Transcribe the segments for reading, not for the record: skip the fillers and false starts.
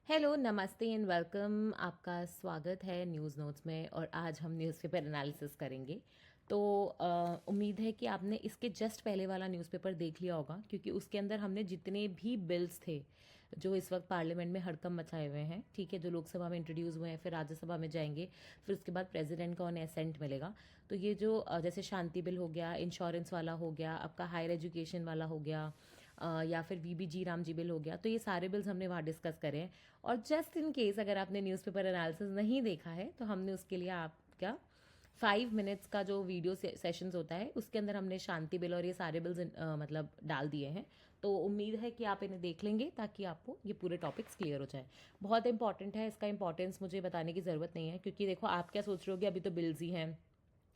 Hello, नमस्ते and welcome. आपका स्वागत है न्यूज़ नोट्स में और आज हम न्यूज़पेपर एनालिसिस करेंगे। तो उम्मीद है कि आपने इसके जस्ट पहले वाला न्यूज़पेपर देख लिया होगा, क्योंकि उसके अंदर हमने जितने भी बिल्स थे जो इस वक्त पार्लियामेंट में हड़कंप मचाए हुए हैं, ठीक है, जो लोकसभा में इंट्रोड्यूस हुए हैं, फिर राज्यसभा में जाएंगे, फिर उसके बाद प्रेसिडेंट का उन्हें असेंट मिलेगा। तो ये जो जैसे शांति बिल हो गया, इंश्योरेंस वाला हो गया, आपका हायर एजुकेशन वाला हो गया, या फिर वीबीजी रामजी बिल हो गया, तो ये सारे बिल्स हमने वहाँ डिस्कस करे हैं। और जस्ट इन केस अगर आपने न्यूज़पेपर एनालिसिस नहीं देखा है तो हमने उसके लिए आपका 5 मिनट्स का जो वीडियो सेशंस होता है उसके अंदर हमने शांति बिल और ये सारे बिल्स मतलब डाल दिए हैं। तो उम्मीद है कि आप इन्हें देख लेंगे ताकि आपको ये पूरे टॉपिक्स क्लियर हो जाए। बहुत इंपॉर्टेंट है, इसका इंपॉर्टेंस मुझे बताने की ज़रूरत नहीं है, क्योंकि देखो आप क्या सोच रहे हो कि अभी तो बिल्स ही हैं,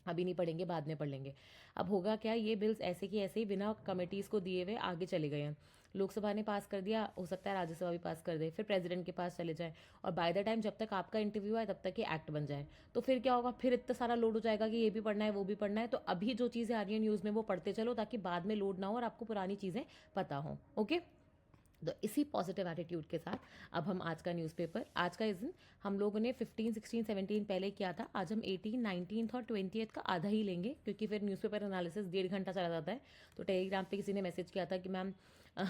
अभी नहीं पढ़ेंगे, बाद में पढ़ लेंगे। अब होगा क्या, ये बिल्स ऐसे की ऐसे ही बिना कमिटीज़ को दिए हुए आगे चले गए हैं। लोकसभा ने पास कर दिया, हो सकता है राज्यसभा भी पास कर दे, फिर प्रेसिडेंट के पास चले जाए, और बाय द टाइम जब तक आपका इंटरव्यू आए तब तक ये एक्ट बन जाए। तो फिर क्या होगा, फिर इतना सारा लोड हो जाएगा कि ये भी पढ़ना है वो भी पढ़ना है। तो अभी जो चीज़ें आ रही हैं न्यूज़ में वो पढ़ते चलो, ताकि बाद में लोड ना हो और आपको पुरानी चीज़ें पता हों। ओके, तो इसी पॉजिटिव एटीट्यूड के साथ अब हम आज का न्यूज़पेपर, आज का इस दिन हम लोगों ने 15, 16, 17 पहले किया था, आज हम 18, 19 और 20 का आधा ही लेंगे, क्योंकि फिर न्यूज़पेपर एनालिसिस 1.5 घंटा चला जाता है। तो टेलीग्राम पे किसी ने मैसेज किया था कि मैम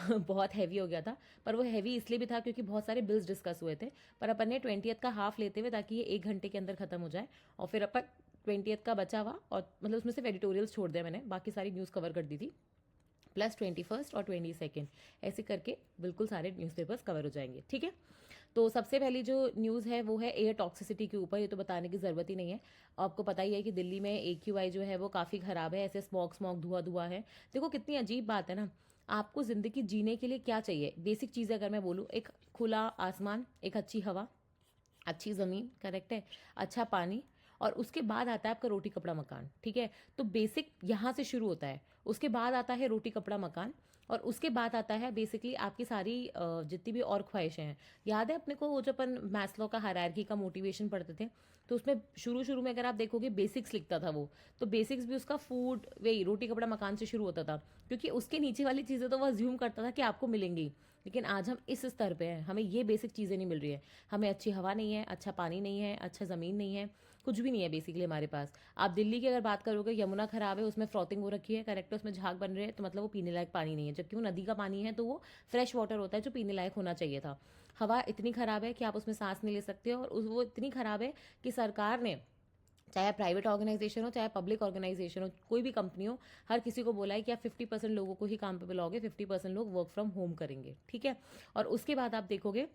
बहुत हैवी हो गया था, पर वो हैवी इसलिए भी था क्योंकि बहुत सारे बिल्स डिस्कस हुए थे। पर अपन ने 20 का हाफ लेते हुए, ताकि ये 1 घंटे के अंदर खत्म हो जाए, और फिर अपन 20 का बचा हुआ, और मतलब उसमें सिर्फ एडिटोरियल्स छोड़ दिया मैंने, बाकी सारी न्यूज़ कवर कर दी थी, प्लस 21 और 22, ऐसे करके बिल्कुल सारे न्यूज़पेपर्स कवर हो जाएंगे। ठीक है, तो सबसे पहली जो न्यूज़ है वो है एयर टॉक्सिसिटी के ऊपर। ये तो बताने की ज़रूरत ही नहीं है, आपको पता ही है कि दिल्ली में AQI जो है वो काफ़ी ख़राब है, ऐसे स्मॉग स्मॉग धुआं धुआं है। देखो कितनी अजीब बात है ना, आपको ज़िंदगी जीने के लिए क्या चाहिए, बेसिक चीज़ें अगर मैं बोलूँ, एक खुला आसमान, एक अच्छी हवा, अच्छी ज़मीन, करेक्ट है, अच्छा पानी, और उसके बाद आता है आपका रोटी कपड़ा मकान। ठीक है, तो बेसिक यहाँ से शुरू होता है, उसके बाद आता है रोटी कपड़ा मकान, और उसके बाद आता है बेसिकली आपकी सारी जितनी भी और ख्वाहिशें हैं। याद है अपने को वो जो अपन मैस्लो का हायरार्की का मोटिवेशन पढ़ते थे, तो उसमें शुरू शुरू में अगर आप देखोगे बेसिक्स लिखता था वो, तो बेसिक्स भी उसका फूड वही रोटी कपड़ा मकान से शुरू होता था, क्योंकि उसके नीचे वाली चीज़ें तो वो अज्यूम करता था कि आपको मिलेंगी। लेकिन आज हम इस स्तर पे हैं, हमें ये बेसिक चीज़ें नहीं मिल रही है, हमें अच्छी हवा नहीं है, अच्छा पानी नहीं है, अच्छा ज़मीन नहीं है, कुछ भी नहीं है बेसिकली हमारे पास। आप दिल्ली की अगर बात करोगे, यमुना खराब है, उसमें फ्रॉथिंग हो रखी है, करेक्ट है, उसमें झाग बन रहे हैं, तो मतलब वो पीने लायक पानी नहीं है, जबकि वो नदी का पानी है तो वो फ्रेश वाटर होता है जो पीने लायक होना चाहिए था। हवा इतनी खराब है कि आप उसमें सांस नहीं ले सकते हो, और वो इतनी खराब है कि सरकार ने, चाहे प्राइवेट ऑर्गेनाइजेशन हो चाहे पब्लिक ऑर्गेनाइजेशन हो, कोई भी कंपनी हो, हर किसी को बोला है कि आप 50% लोगों को ही काम पे बुलाओगे, 50% लोग वर्क फ्रॉम होम करेंगे। ठीक है, और उसके बाद आप देखोगे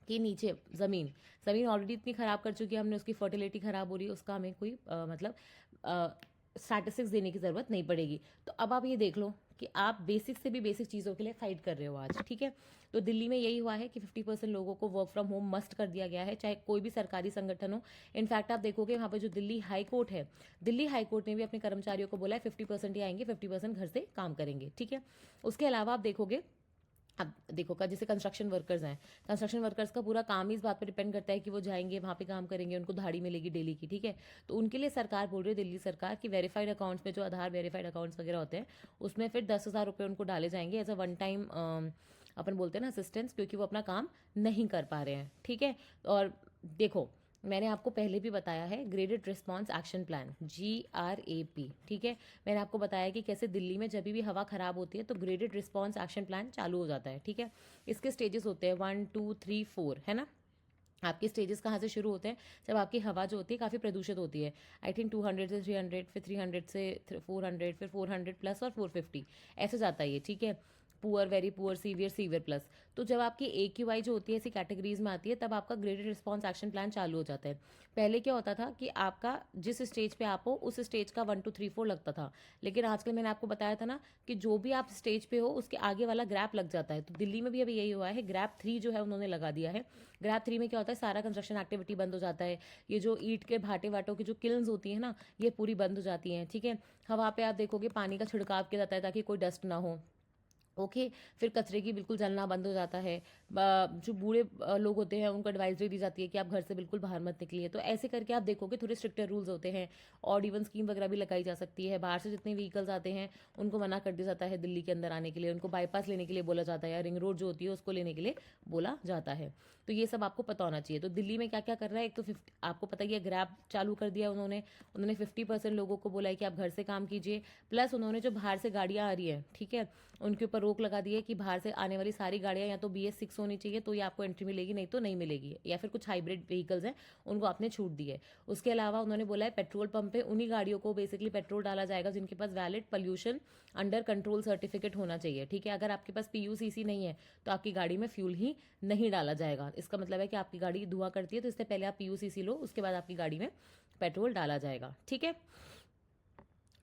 कि नीचे ज़मीन, ज़मीन ऑलरेडी इतनी ख़राब कर चुकी है हमने, उसकी फर्टिलिटी ख़राब हो रही है, उसका हमें कोई मतलब स्टैटिस्टिक्स देने की ज़रूरत नहीं पड़ेगी। तो अब आप ये देख लो कि आप बेसिक से भी बेसिक चीज़ों के लिए फाइट कर रहे हो आज। ठीक है, तो दिल्ली में यही हुआ है कि 50% लोगों को वर्क फ्रॉम होम मस्ट कर दिया गया है, चाहे कोई भी सरकारी संगठन हो। इनफैक्ट आप देखोगे वहाँ पर जो दिल्ली हाई कोर्ट है, दिल्ली हाई कोर्ट ने भी अपने कर्मचारियों को बोला है 50% ही आएंगे, 50% घर से काम करेंगे। ठीक है, उसके अलावा आप देखोगे, अब देखो का जैसे कंस्ट्रक्शन वर्कर्स हैं, कंस्ट्रक्शन वर्कर्स का पूरा काम ही इस बात पर डिपेंड करता है कि वो जाएंगे वहाँ पे काम करेंगे, उनको दिहाड़ी मिलेगी डेली की। ठीक है, तो उनके लिए सरकार बोल रही है, दिल्ली सरकार, की वेरीफाइड अकाउंट्स में जो आधार वेरीफाइड अकाउंट्स वगैरह होते हैं उसमें फिर 10,000 रुपये उनको डाले जाएंगे एज अ वन टाइम, अपन बोलते हैं ना असिस्टेंस, क्योंकि वो अपना काम नहीं कर पा रहे हैं। ठीक है, और देखो मैंने आपको पहले भी बताया है, graded response action plan, GRAP। ठीक है, मैंने आपको बताया कि कैसे दिल्ली में जब भी हवा खराब होती है तो ग्रेडेड रिस्पांस एक्शन प्लान चालू हो जाता है। ठीक है, इसके स्टेजेस होते हैं 1, 2, 3, 4, है ना। आपके स्टेजेस कहाँ से शुरू होते हैं, जब आपकी हवा जो होती है काफ़ी प्रदूषित होती है, आई थिंक 200 से 300, फिर 300 से 400, फिर 400 प्लस और 450, ऐसे जाता है ये। ठीक है, poor, very poor, severe, severe plus. तो जब आपकी AQI जो होती है ऐसी कैटेगरीज में आती है, तब आपका ग्रेडेड रिस्पॉन्स एक्शन प्लान चालू हो जाता है। पहले क्या होता था कि आपका जिस स्टेज पे आप हो उस स्टेज का 1, 2, 3, 4 लगता था, लेकिन आजकल मैंने आपको बताया था ना कि जो भी आप स्टेज पे हो उसके आगे वाला ग्रैप लग जाता है। तो दिल्ली में भी अभी यही हुआ है, ग्रैप 3 जो है उन्होंने लगा दिया है। ग्रैप 3 में क्या होता है, सारा कंस्ट्रक्शन एक्टिविटी बंद हो जाता है, ये जो ईंट के भाटे वाटों की जो किल्न्स होती है ना, ये पूरी बंद हो जाती हैं। ठीक है, हवा पे आप देखोगे पानी का छिड़काव किया जाता है ताकि कोई डस्ट ना हो, ओके। फिर कचरे की बिल्कुल जलना बंद हो जाता है। जो बूढ़े लोग होते हैं उनको एडवाइजरी दी जाती है कि आप घर से बिल्कुल बाहर मत निकलिए। तो ऐसे करके आप देखोगे थोड़े स्ट्रिक्टर रूल्स होते हैं। ऑड इवन स्कीम वगैरह भी लगाई जा सकती है। बाहर से जितने व्हीकल्स आते हैं उनको मना कर दिया जाता है दिल्ली के अंदर आने के लिए, उनको बाईपास लेने के लिए बोला जाता है, या रिंग रोड जो होती है उसको लेने के लिए बोला जाता है। तो ये सब आपको पता होना चाहिए। तो दिल्ली में क्या क्या कर रहा है, एक तो 50 आपको पता ही है, ग्रैब चालू कर दिया उन्होंने। उन्होंने 50% लोगों को बोला है कि आप घर से काम कीजिए। प्लस उन्होंने जो बाहर से गाड़ियाँ आ रही है, ठीक है, उनके ऊपर रोक लगा दी है कि बाहर से आने वाली सारी गाड़ियां या तो BS6 होनी चाहिए तो ये आपको एंट्री मिलेगी, नहीं तो नहीं मिलेगी। या फिर कुछ हाइब्रिड व्हीकल्स हैं उनको आपने छूट दी है। उसके अलावा उन्होंने बोला है पेट्रोल पंप पे उन्हीं गाड़ियों को बेसिकली पेट्रोल डाला जाएगा जिनके पास valid pollution under control certificate होना चाहिए। ठीक है, अगर आपके पास PUCC नहीं है तो आपकी गाड़ी में फ्यूल ही नहीं डाला जाएगा। इसका मतलब है कि आपकी गाड़ी धुआं करती है तो इससे पहले आप PUCC लो, उसके बाद आपकी गाड़ी में पेट्रोल डाला जाएगा। ठीक है।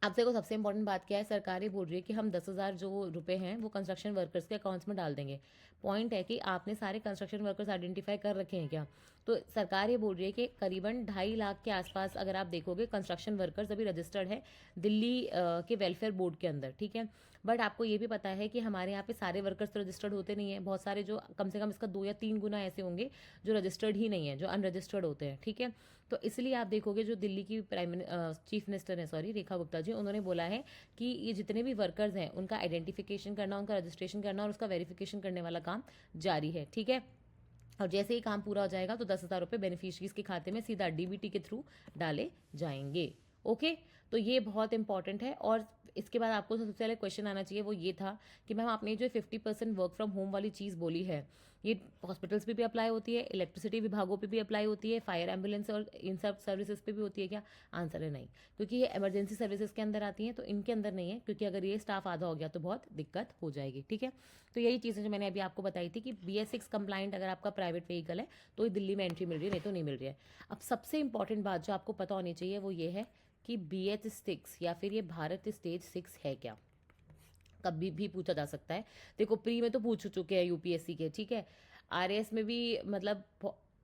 अब देखो सबसे इंपॉर्टेंट बात क्या है, सरकार ये बोल रही है कि हम 10,000 जो रुपए हैं वो कंस्ट्रक्शन वर्कर्स के अकाउंट्स में डाल देंगे। पॉइंट है कि आपने सारे कंस्ट्रक्शन वर्कर्स आइडेंटिफाई कर रखे हैं क्या? तो सरकार ये बोल रही है कि करीबन 2.5 लाख के आसपास अगर आप देखोगे कंस्ट्रक्शन वर्कर्स अभी रजिस्टर्ड है दिल्ली के वेलफेयर बोर्ड के अंदर। ठीक है, बट आपको ये भी पता है कि हमारे यहाँ पे सारे वर्कर्स तो रजिस्टर्ड होते नहीं है। बहुत सारे जो कम से कम इसका 2 या 3 गुना ऐसे होंगे जो रजिस्टर्ड ही नहीं है, जो अनरजिस्टर्ड होते हैं। ठीक है, तो इसलिए आप देखोगे जो दिल्ली की चीफ मिनिस्टर है, सॉरी, रेखा गुप्ता जी, उन्होंने बोला है कि ये जितने भी वर्कर्स हैं उनका आइडेंटिफिकेशन करना, उनका रजिस्ट्रेशन करना और उसका वेरिफिकेशन करने वाला काम जारी है। ठीक है, और जैसे ही काम पूरा हो जाएगा तो 10,000 रुपये बेनिफिशरीज के खाते में सीधा DBT के थ्रू डाले जाएंगे। ओके, तो ये बहुत इंपॉर्टेंट है। और इसके बाद आपको सबसे पहले क्वेश्चन आना चाहिए, वो ये था कि मैम आपने जो 50% वर्क फ्रॉम होम वाली चीज़ बोली है, ये हॉस्पिटल्स पे भी अप्लाई होती है, इलेक्ट्रिसिटी विभागों पे भी अप्लाई होती है, फायर एम्बुलेंस और इन सब सर्विसेज पे भी होती है क्या? आंसर है नहीं, क्योंकि ये इमरजेंसी सर्विसेज के अंदर आती हैं, तो इनके अंदर नहीं है, क्योंकि अगर ये स्टाफ आधा हो गया तो बहुत दिक्कत हो जाएगी। ठीक है, तो यही चीज़ें जो मैंने अभी आपको बताई थी कि BS6 कंप्लाइंट अगर आपका प्राइवेट व्हीकल है तो ये दिल्ली में एंट्री मिल रही है, नहीं तो नहीं मिल रही है। अब सबसे इंपॉर्टेंट बात जो आपको पता होनी चाहिए वो ये है कि BH6 या फिर ये भारत स्टेज 6 है क्या? कभी भी पूछा जा सकता है। देखो प्री में तो पूछ चुके हैं UPSC के, ठीक है, RAS में भी मतलब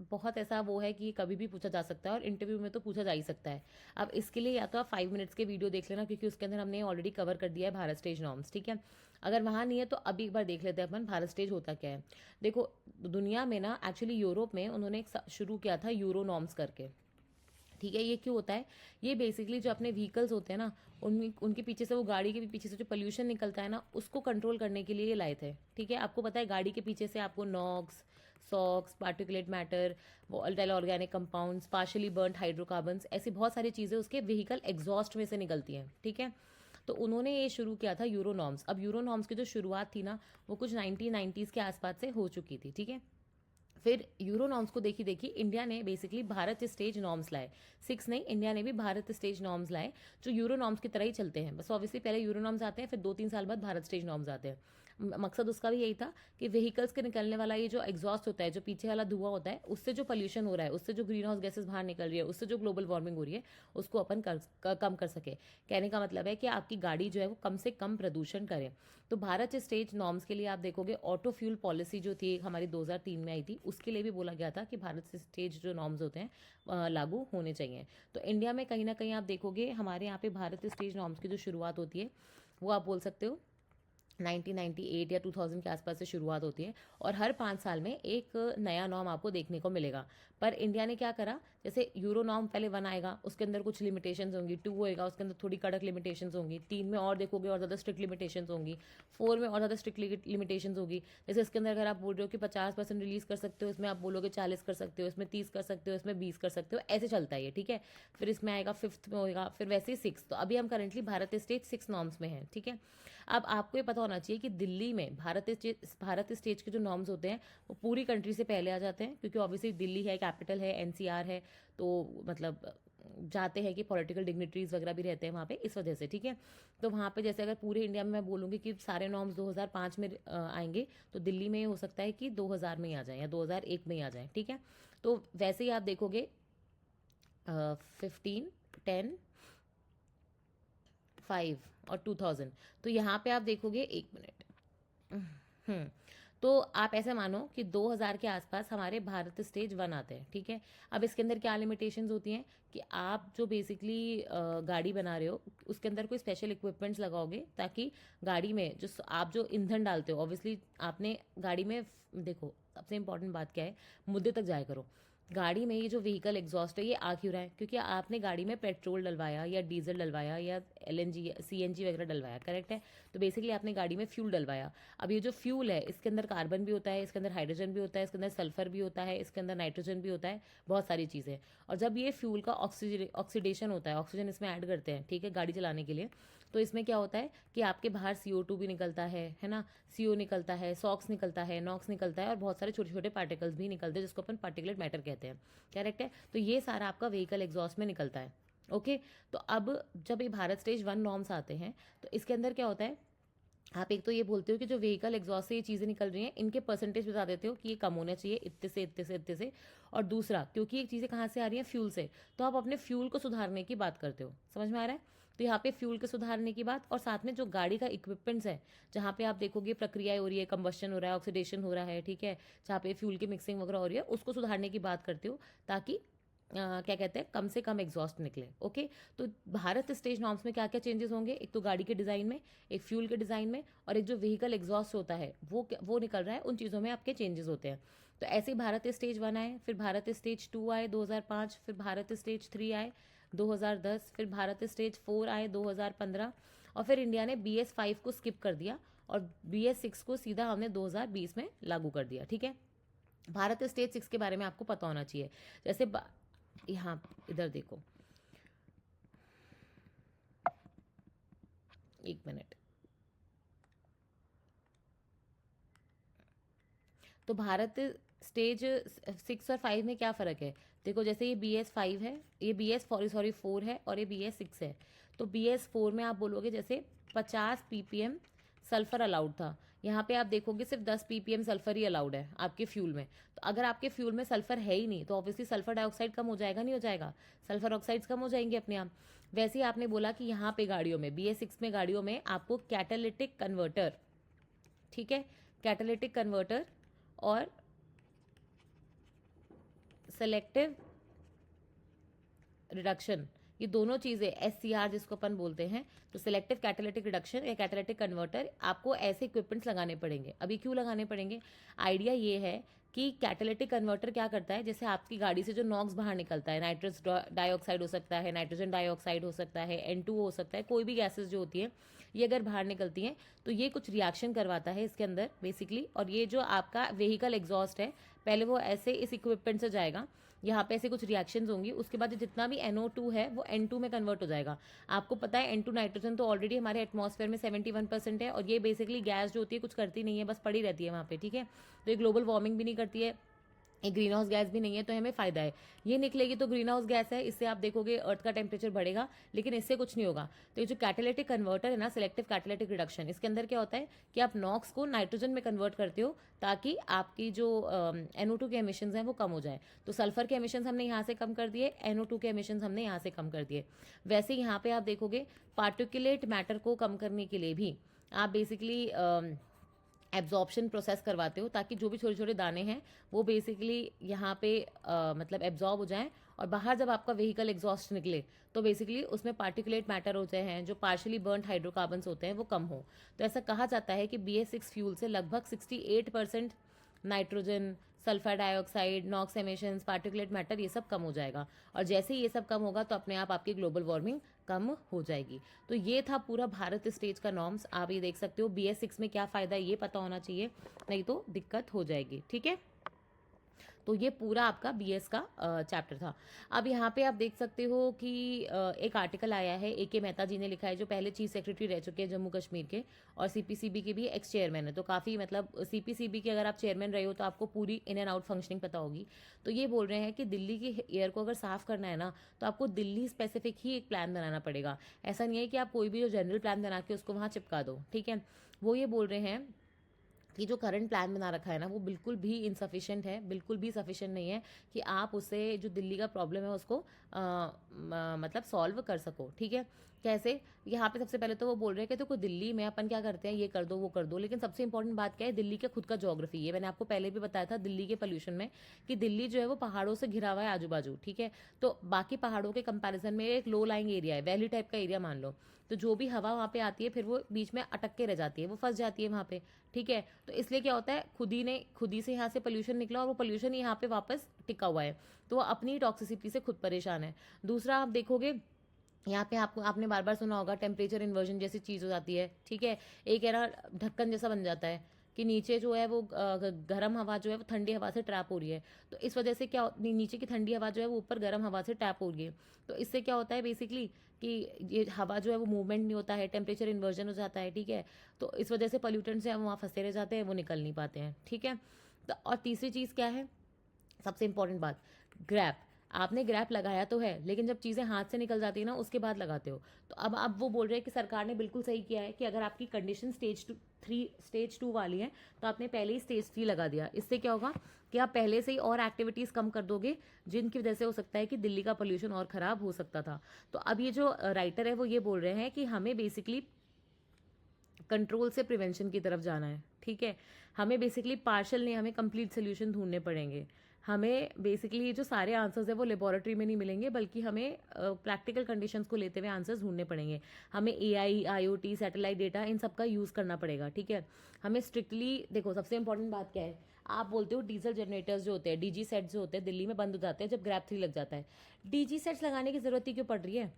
बहुत ऐसा वो है कि कभी भी पूछा जा सकता है, और इंटरव्यू में तो पूछा जा ही सकता है। अब इसके लिए या तो आप 5 मिनट्स के वीडियो देख लेना, क्योंकि उसके अंदर हमने ऑलरेडी कवर कर दिया है भारत स्टेज नॉर्म्स। ठीक है, अगर वहाँ नहीं है तो अभी एक बार देख लेते हैं अपन भारत स्टेज होता क्या है। देखो दुनिया में ना, एक्चुअली यूरोप में उन्होंने एक शुरू किया था यूरो नॉर्म्स करके। ठीक है, ये क्यों होता है? ये बेसिकली जो अपने व्हीकल्स होते हैं ना, उनके पीछे से, वो गाड़ी के पीछे से जो पोल्यूशन निकलता है ना, उसको कंट्रोल करने के लिए ये लाए थे। ठीक है, आपको पता है गाड़ी के पीछे से आपको NOx, SOx, particulate matter, volatile organic compounds, partially burned hydrocarbons, ऐसी बहुत सारी चीज़ें उसके व्हीकल एग्जॉस्ट में से निकलती हैं। ठीक है, तो उन्होंने ये शुरू किया था यूरो नॉर्म्स। अब यूरो नॉर्म्स की जो शुरुआत थी ना, वो कुछ 1990s के आसपास से हो चुकी थी। ठीक है, फिर यूरो नॉर्म्स को देखी देखी इंडिया ने बेसिकली भारत स्टेज नॉर्म्स लाए। 6 नहीं, इंडिया ने भी भारत स्टेज नॉर्म्स लाए जो यूरो नॉर्म्स की तरह ही चलते हैं। बस ऑब्वियसली पहले यूरो नॉर्म्स आते हैं, फिर 2-3 साल बाद भारत स्टेज नॉर्म्स आते हैं। मकसद उसका भी यही था कि व्हीकल्स के निकलने वाला ये जो एग्जॉस्ट होता है, जो पीछे वाला धुआं होता है, उससे जो पोल्यूशन हो रहा है, उससे जो ग्रीन हाउस गैसेस बाहर निकल रही है, उससे जो ग्लोबल वार्मिंग हो रही है, उसको अपन कम कर सके। कहने का मतलब है कि आपकी गाड़ी जो है वो कम से कम प्रदूषण करे। तो भारत स्टेज नॉर्म्स के लिए आप देखोगे ऑटो फ्यूल पॉलिसी जो थी हमारी 2003 में आई थी, उसके लिए भी बोला गया था कि भारत स्टेज जो नॉर्म्स होते हैं लागू होने चाहिए। तो इंडिया में कहीं ना कहीं आप देखोगे हमारे यहाँ पे भारत स्टेज नॉर्म्स की जो शुरुआत होती है वो आप बोल सकते हो 1998 या 2000 के आसपास से शुरुआत होती है, और हर 5 साल में एक नया नॉर्म आपको देखने को मिलेगा। पर इंडिया ने क्या करा, जैसे यूरो नॉर्म पहले 1 आएगा, उसके अंदर कुछ लिमिटेशंस होंगी, 2 होएगा, उसके अंदर थोड़ी कड़क लिमिटेशंस होंगी, 3 में और देखोगे और ज़्यादा स्ट्रिक्ट लिमिटेशंस होंगी, 4 में और ज़्यादा स्ट्रिक्ट लिमिटेशंस होगी। जैसे इसके अंदर अगर आप बोल रहे हो कि 50% रिलीज़ कर सकते हो, इसमें आप बोलोगे 40 कर सकते हो, इसमें 30 कर सकते हो, इसमें 20 कर सकते हो, ऐसे चलता है ये। ठीक है, फिर इसमें आएगा 5th में होएगा, फिर वैसे ही 6। तो अभी हम करेंटली भारत स्टेज 6 नॉर्म्स में हैं। ठीक है, अब आपको ये पता होना चाहिए कि दिल्ली में भारत स्टेज के जो नॉर्म्स होते हैं वो पूरी कंट्री से पहले आ जाते हैं, क्योंकि ऑब्वियसली दिल्ली है, कैपिटल है, NCR है, तो मतलब जाते हैं कि पॉलिटिकल डिग्निटरीज वगैरह भी रहते हैं वहाँ पे, इस वजह से। ठीक है, तो वहाँ पे जैसे अगर पूरे इंडिया में मैं बोलूँगी कि सारे नॉर्म्स 2005 में आएंगे, तो दिल्ली में ये हो सकता है कि 2000 में ही आ जाए या 2001 में ही आ जाए। ठीक है, तो वैसे ही आप देखोगे 15, 10, 5 और 2000। तो यहाँ पे आप देखोगे, एक मिनट, हम्म तो आप ऐसे मानो कि 2000 के आसपास हमारे भारत स्टेज 1 आते हैं, ठीक है। अब इसके अंदर क्या लिमिटेशंस होती हैं कि आप जो बेसिकली गाड़ी बना रहे हो उसके अंदर कोई स्पेशल इक्विपमेंट्स लगाओगे, ताकि गाड़ी में जो आप जो ईंधन डालते हो, ऑब्वियसली आपने गाड़ी में देखो सबसे इंपॉर्टेंट बात क्या है, मुद्दे तक जाया करो। गाड़ी में ये जो व्हीकल एग्जॉस्ट है ये आ क्यों रहा है? क्योंकि आपने गाड़ी में पेट्रोल डलवाया या डीजल डलवाया या एलएनजी सीएनजी वगैरह डलवाया, करेक्ट है। तो बेसिकली आपने गाड़ी में फ्यूल डलवाया। अब ये जो फ्यूल है इसके अंदर कार्बन भी होता है, इसके अंदर हाइड्रोजन भी होता है, इसके अंदर सल्फर भी होता है, इसके अंदर नाइट्रोजन भी होता है, बहुत सारी चीज़ें। और जब ये फ्यूल का ऑक्सीडेशन होता है, ऑक्सीजन इसमें ऐड करते हैं, ठीक है, गाड़ी चलाने के लिए, तो इसमें क्या होता है कि आपके बाहर CO2 भी निकलता है ना, CO निकलता है, सॉक्स निकलता है, नॉक्स निकलता है, और बहुत सारे छोटे छोटे पार्टिकल्स भी निकलते हैं जिसको अपन पार्टिकुलेट मैटर कहते हैं, करेक्ट है। तो ये सारा आपका व्हीकल एग्जॉस्ट में निकलता है। ओके, तो अब जब ये भारत स्टेज 1 नॉर्म्स आते हैं तो इसके अंदर क्या होता है, आप एक तो ये बोलते हो कि जो व्हीकल एग्जॉस्ट से ये चीज़ें निकल रही हैं इनके परसेंटेज बता देते हो कि ये कम होना चाहिए इतने से इतने से इतने से। और दूसरा, क्योंकि ये चीज़ें कहाँ से आ रही हैं, फ्यूल से, तो आप अपने फ्यूल को सुधारने की बात करते हो। समझ में आ रहा है? तो यहाँ पे फ्यूल के सुधारने की बात, और साथ में जो गाड़ी का इक्विपमेंट्स है, जहाँ पे आप देखोगे प्रक्रिया हो रही है, कंबस्शन हो रहा है, ऑक्सीडेशन हो रहा है, ठीक है, जहाँ पे फ्यूल की मिक्सिंग वगैरह हो रही है, उसको सुधारने की बात करते हो, ताकि क्या कहते हैं, कम से कम एग्जॉस्ट निकले। ओके, तो भारत स्टेज नॉर्म्स में क्या क्या चेंजेस होंगे, एक तो गाड़ी के डिज़ाइन में, एक फ्यूल के डिज़ाइन में, और एक जो व्हीकल एग्जॉस्ट होता है वो निकल रहा है, उन चीज़ों में आपके चेंजेस होते हैं। तो ऐसे ही भारत स्टेज 1 आए, फिर भारत स्टेज 2 आए 2005, फिर भारत स्टेज 3 आए 2010, फिर भारत स्टेज 4 आए 2015, और फिर इंडिया ने BS5 को स्किप कर दिया और BS6 को सीधा हमने 2020 में लागू कर दिया, ठीक है। भारत स्टेज 6 के बारे में आपको पता होना चाहिए। जैसे यहाँ इधर देखो, एक मिनट। तो भारत स्टेज 6 और 5 में क्या फ़र्क है? देखो, जैसे ये BS5 है, ये सॉरी 4 है, और ये BS6 है। तो BS4 में आप बोलोगे जैसे 50 ppm सल्फर अलाउड था, यहाँ पे आप देखोगे सिर्फ 10 ppm सल्फर ही अलाउड है आपके फ्यूल में। तो अगर आपके फ्यूल में सल्फर है ही नहीं तो ऑब्वियसली सल्फर डाइऑक्साइड कम हो जाएगा, नहीं हो जाएगा? सल्फर ऑक्साइड्स कम हो जाएंगे अपने आप। वैसे ही आपने बोला कि यहाँ पे गाड़ियों में BS6 में गाड़ियों में आपको कैटालिटिक कन्वर्टर, ठीक है, कैटालिटिक कन्वर्टर और सेलेक्टिव रिडक्शन, ये दोनों चीज़ें SCR जिसको अपन बोलते हैं, तो सिलेक्टिव कैटालिटिक रिडक्शन या कैटालिटिक कन्वर्टर, आपको ऐसे इक्विपमेंट्स लगाने पड़ेंगे। अभी क्यों लगाने पड़ेंगे? आइडिया ये है कि कैटालिटिक कन्वर्टर क्या करता है, जैसे आपकी गाड़ी से जो नॉक्स बाहर निकलता है, नाइट्रस डाइऑक्साइड हो सकता है, नाइट्रोजन डाइऑक्साइड हो सकता है, N2 हो सकता है, कोई भी गैसेस जो होती हैं ये अगर बाहर निकलती हैं तो ये कुछ रिएक्शन करवाता है इसके अंदर बेसिकली। और ये जो आपका व्हीकल एग्जॉस्ट है, पहले वो ऐसे इस इक्विपमेंट से जाएगा, यहाँ पे ऐसे कुछ रिएक्शंस होंगी, उसके बाद जितना भी NO2 है वो N2 में कन्वर्ट हो जाएगा। आपको पता है N2 नाइट्रोजन तो ऑलरेडी हमारे एटमॉस्फेयर में 71% है, और ये बेसिकली गैस जो होती है कुछ करती नहीं है, बस पड़ी रहती है वहाँ पे, ठीक है। तो ये ग्लोबल वार्मिंग भी नहीं करती है, एक ग्रीन हाउस गैस भी नहीं है, तो हमें फ़ायदा है। ये निकलेगी तो ग्रीन हाउस गैस है, इससे आप देखोगे अर्थ का टेम्परेचर बढ़ेगा, लेकिन इससे कुछ नहीं होगा। तो ये जो कैटालिटिक कन्वर्टर है ना, सिलेक्टिव कैटालिटिक रिडक्शन, इसके अंदर क्या होता है कि आप नॉक्स को नाइट्रोजन में कन्वर्ट करते हो, ताकि आपकी जो NO2 के एमिशंस हैं वो कम हो जाए। तो सल्फर के एमिशंस हमने यहाँ से कम कर दिए, NO2 के एमिशंस हमने यहाँ से कम कर दिए। वैसे यहाँ पे आप देखोगे पार्टिकुलेट मैटर को कम करने के लिए भी आप बेसिकली एब्जॉर्प्शन प्रोसेस करवाते हो, ताकि जो भी छोटे छोटे दाने हैं वो बेसिकली यहाँ पे मतलब एब्जॉर्ब हो जाएं, और बाहर जब आपका व्हीकल एग्जॉस्ट निकले तो बेसिकली उसमें पार्टिकुलेट मैटर होते हैं, जो पार्शियली बर्न्ड हाइड्रोकार्बन्स होते हैं वो कम हो। तो ऐसा कहा जाता है कि BS6 फ्यूल से लगभग 68% nitrogen, sulphur dioxide, NOx emissions, particulate matter, ये सब कम हो जाएगा। और जैसे ही ये सब कम होगा तो अपने आप आपकी ग्लोबल वार्मिंग कम हो जाएगी। तो ये था पूरा भारत स्टेज का नॉर्म्स। आप ये देख सकते हो BS6 में क्या फ़ायदा है ये पता होना चाहिए, नहीं तो दिक्कत हो जाएगी, ठीक है। तो ये पूरा आपका BS का चैप्टर था। अब यहाँ पे आप देख सकते हो कि एक आर्टिकल आया है, AK मेहता जी ने लिखा है, जो पहले चीफ सेक्रेटरी रह चुके हैं जम्मू कश्मीर के, और CPCB के भी एक्स चेयरमैन है। तो काफ़ी मतलब CPCB के अगर आप चेयरमैन रहे हो तो आपको पूरी इन एंड आउट फंक्शनिंग पता होगी। तो ये बोल रहे हैं कि दिल्ली की एयर को अगर साफ़ करना है ना, तो आपको दिल्ली स्पेसिफिक ही एक प्लान बनाना पड़ेगा। ऐसा नहीं है कि आप कोई भी जो जनरल प्लान बना के उसको वहाँ चिपका दो, ठीक है। वो ये बोल रहे हैं कि जो करंट प्लान बना रखा है ना वो बिल्कुल भी इनसफिशिएंट है, बिल्कुल भी सफिशिएंट नहीं है कि आप उससे जो दिल्ली का प्रॉब्लम है उसको मतलब सॉल्व कर सको, ठीक है। कैसे? यहाँ पे सबसे पहले तो वो बोल रहे हैं कि देखो दिल्ली में अपन क्या करते हैं, ये कर दो वो कर दो, लेकिन सबसे इंपॉर्टेंट बात क्या है, दिल्ली का खुद का ज्योग्राफी। ये मैंने आपको पहले भी बताया था दिल्ली के पोल्यूशन में, कि दिल्ली जो है वो पहाड़ों से घिरा हुआ है आजू बाजू, ठीक है। तो बाकी पहाड़ों के कंपैरिजन में एक लो लाइंग एरिया है, वैली टाइप का एरिया मान लो। तो जो भी हवा वहाँ पे आती है फिर वो बीच में अटक के रह जाती है, वो फंस जाती है वहाँ पे, ठीक है। तो इसलिए क्या होता है, खुद ही से यहाँ से पोल्यूशन निकला और वो पोल्यूशन यहाँ पे वापस टिका हुआ है, तो वो अपनी टॉक्सिसिटी से खुद परेशान है। दूसरा आप देखोगे, यहाँ पे आपको आपने बार बार सुना होगा टेम्परेचर इन्वर्जन जैसी चीज़ हो जाती है, ठीक है। एक है ना, ढक्कन जैसा बन जाता है कि नीचे जो है वो गर्म हवा जो है वो ठंडी हवा से ट्रैप हो रही है। तो इस वजह से क्या नीचे की ठंडी हवा जो है वो ऊपर गर्म हवा से ट्रैप हो रही है। तो इससे क्या होता है बेसिकली कि ये हवा जो है वो मूवमेंट नहीं होता है, टेम्परेचर इन्वर्जन हो जाता है, ठीक है। तो इस वजह से पोल्यूटेंट्स हैं वहाँ फंसे रह जाते हैं, वो निकल नहीं पाते हैं, ठीक है। तो और तीसरी चीज़ क्या है, सबसे इंपॉर्टेंट बात, ग्रैप। आपने ग्रैप लगाया तो है, लेकिन जब चीज़ें हाथ से निकल जाती है ना उसके बाद लगाते हो। तो अब वो बोल रहे हैं कि सरकार ने बिल्कुल सही किया है कि अगर आपकी कंडीशन स्टेज 2 वाली है तो आपने पहले ही स्टेज 3 लगा दिया। इससे क्या होगा कि आप पहले से ही और एक्टिविटीज़ कम कर दोगे, जिनकी वजह से हो सकता है कि दिल्ली का पोल्यूशन और ख़राब हो सकता था। तो अब ये जो राइटर है वो ये बोल रहे हैं कि हमें बेसिकली कंट्रोल से प्रिवेंशन की तरफ जाना है, ठीक है। हमें बेसिकली पार्शल नहीं, हमें कंप्लीट सोल्यूशन ढूंढने पड़ेंगे। हमें बेसिकली जो सारे आंसर्स है वो लेबोरेटरी में नहीं मिलेंगे, बल्कि हमें प्रैक्टिकल कंडीशंस को लेते हुए आंसर्स ढूंढने पड़ेंगे। हमें एआई, आईओटी, सैटेलाइट डेटा, इन सब का यूज़ करना पड़ेगा, ठीक है। हमें स्ट्रिक्टली देखो, सबसे इंपॉर्टेंट बात क्या है, आप बोलते हो डीजल जनरेटर्स जो होते हैं, डीजी सेट्स जो होते हैं दिल्ली में बंद हो जाते हैं जब ग्रैप 3 लग जाता है। डीजी सेट्स लगाने की ज़रूरत ही क्यों पड़ रही है?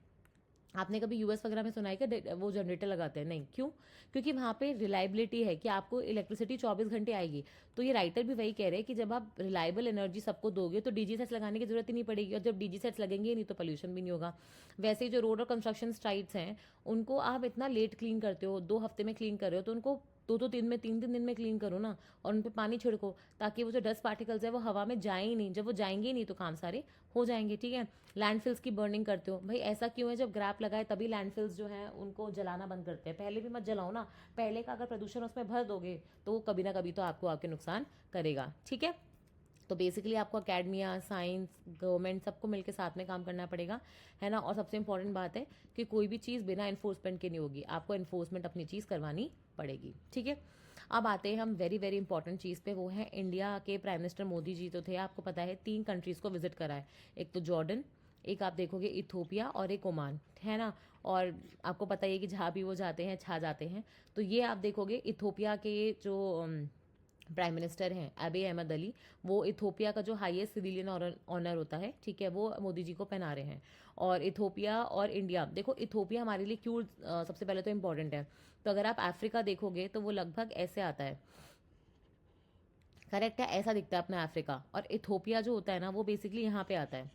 आपने कभी यूएस वगैरह में सुना है कि वो जनरेटर लगाते हैं? नहीं, क्यों? क्योंकि वहाँ पे रिलायबिलिटी है कि आपको इलेक्ट्रिसिटी 24 घंटे आएगी। तो ये राइटर भी वही कह रहे हैं कि जब आप रिलायबल एनर्जी सबको दोगे तो डीजी सेट्स लगाने की जरूरत ही नहीं पड़ेगी, और जब डीजी सेट्स लगेंगे ही नहीं तो पोल्यूशन भी नहीं होगा। वैसे ही जो रोड और कंस्ट्रक्शन साइट्स हैं उनको आप इतना लेट क्लीन करते हो, 2 हफ्ते में क्लीन कर रहे हो, तो उनको 2-2 दिन में, 3-3 दिन में क्लीन करो ना, और उन पर पानी छिड़को, ताकि वो जो डस्ट पार्टिकल्स है वो हवा में जाए ही नहीं। जब वो जाएंगे ही नहीं तो काम सारे हो जाएंगे, ठीक है। लैंडफिल्स की बर्निंग करते हो, भाई ऐसा क्यों है? जब ग्रैप लगाए तभी लैंडफिल्स जो हैं उनको जलाना बंद करते हैं, पहले भी मत जलाओ ना। पहले का अगर प्रदूषण उसमें भर दोगे तो वो कभी ना कभी तो आपको आके नुकसान करेगा, ठीक है। तो बेसिकली आपको अकेडमिया, साइंस, गवर्नमेंट सबको मिलकर साथ में काम करना पड़ेगा, है ना। और सबसे इंपॉर्टेंट बात है कि कोई भी चीज़ बिना इन्फोर्समेंट के नहीं होगी, आपको इन्फोर्समेंट अपनी चीज़ करवानी पड़ेगी, ठीक है। अब आते हैं हम वेरी वेरी इंपॉर्टेंट चीज़ पे, वो है इंडिया के प्राइम मिनिस्टर मोदी जी तो थे, आपको पता है 3 कंट्रीज़ को विजिट करा है। एक तो जॉर्डन, एक आप देखोगे इथोपिया, और एक ओमान, है ना। और आपको पता ही है कि जहाँ भी वो जाते हैं छा जाते हैं। तो ये आप देखोगे इथोपिया के जो प्राइम मिनिस्टर हैं अबे अहमद अली, वो इथोपिया का जो हाईएस्ट सिविलियन ऑनर होता है, ठीक है, वो मोदी जी को पहना रहे हैं। और इथोपिया और इंडिया, देखो इथोपिया हमारे लिए क्यों सबसे पहले तो इम्पॉर्टेंट है। तो अगर आप अफ्रीका देखोगे तो वो लगभग ऐसे आता है, करेक्ट है, ऐसा दिखता है अपना अफ्रीका। और इथोपिया जो होता है ना वो बेसिकली यहाँ पे आता है।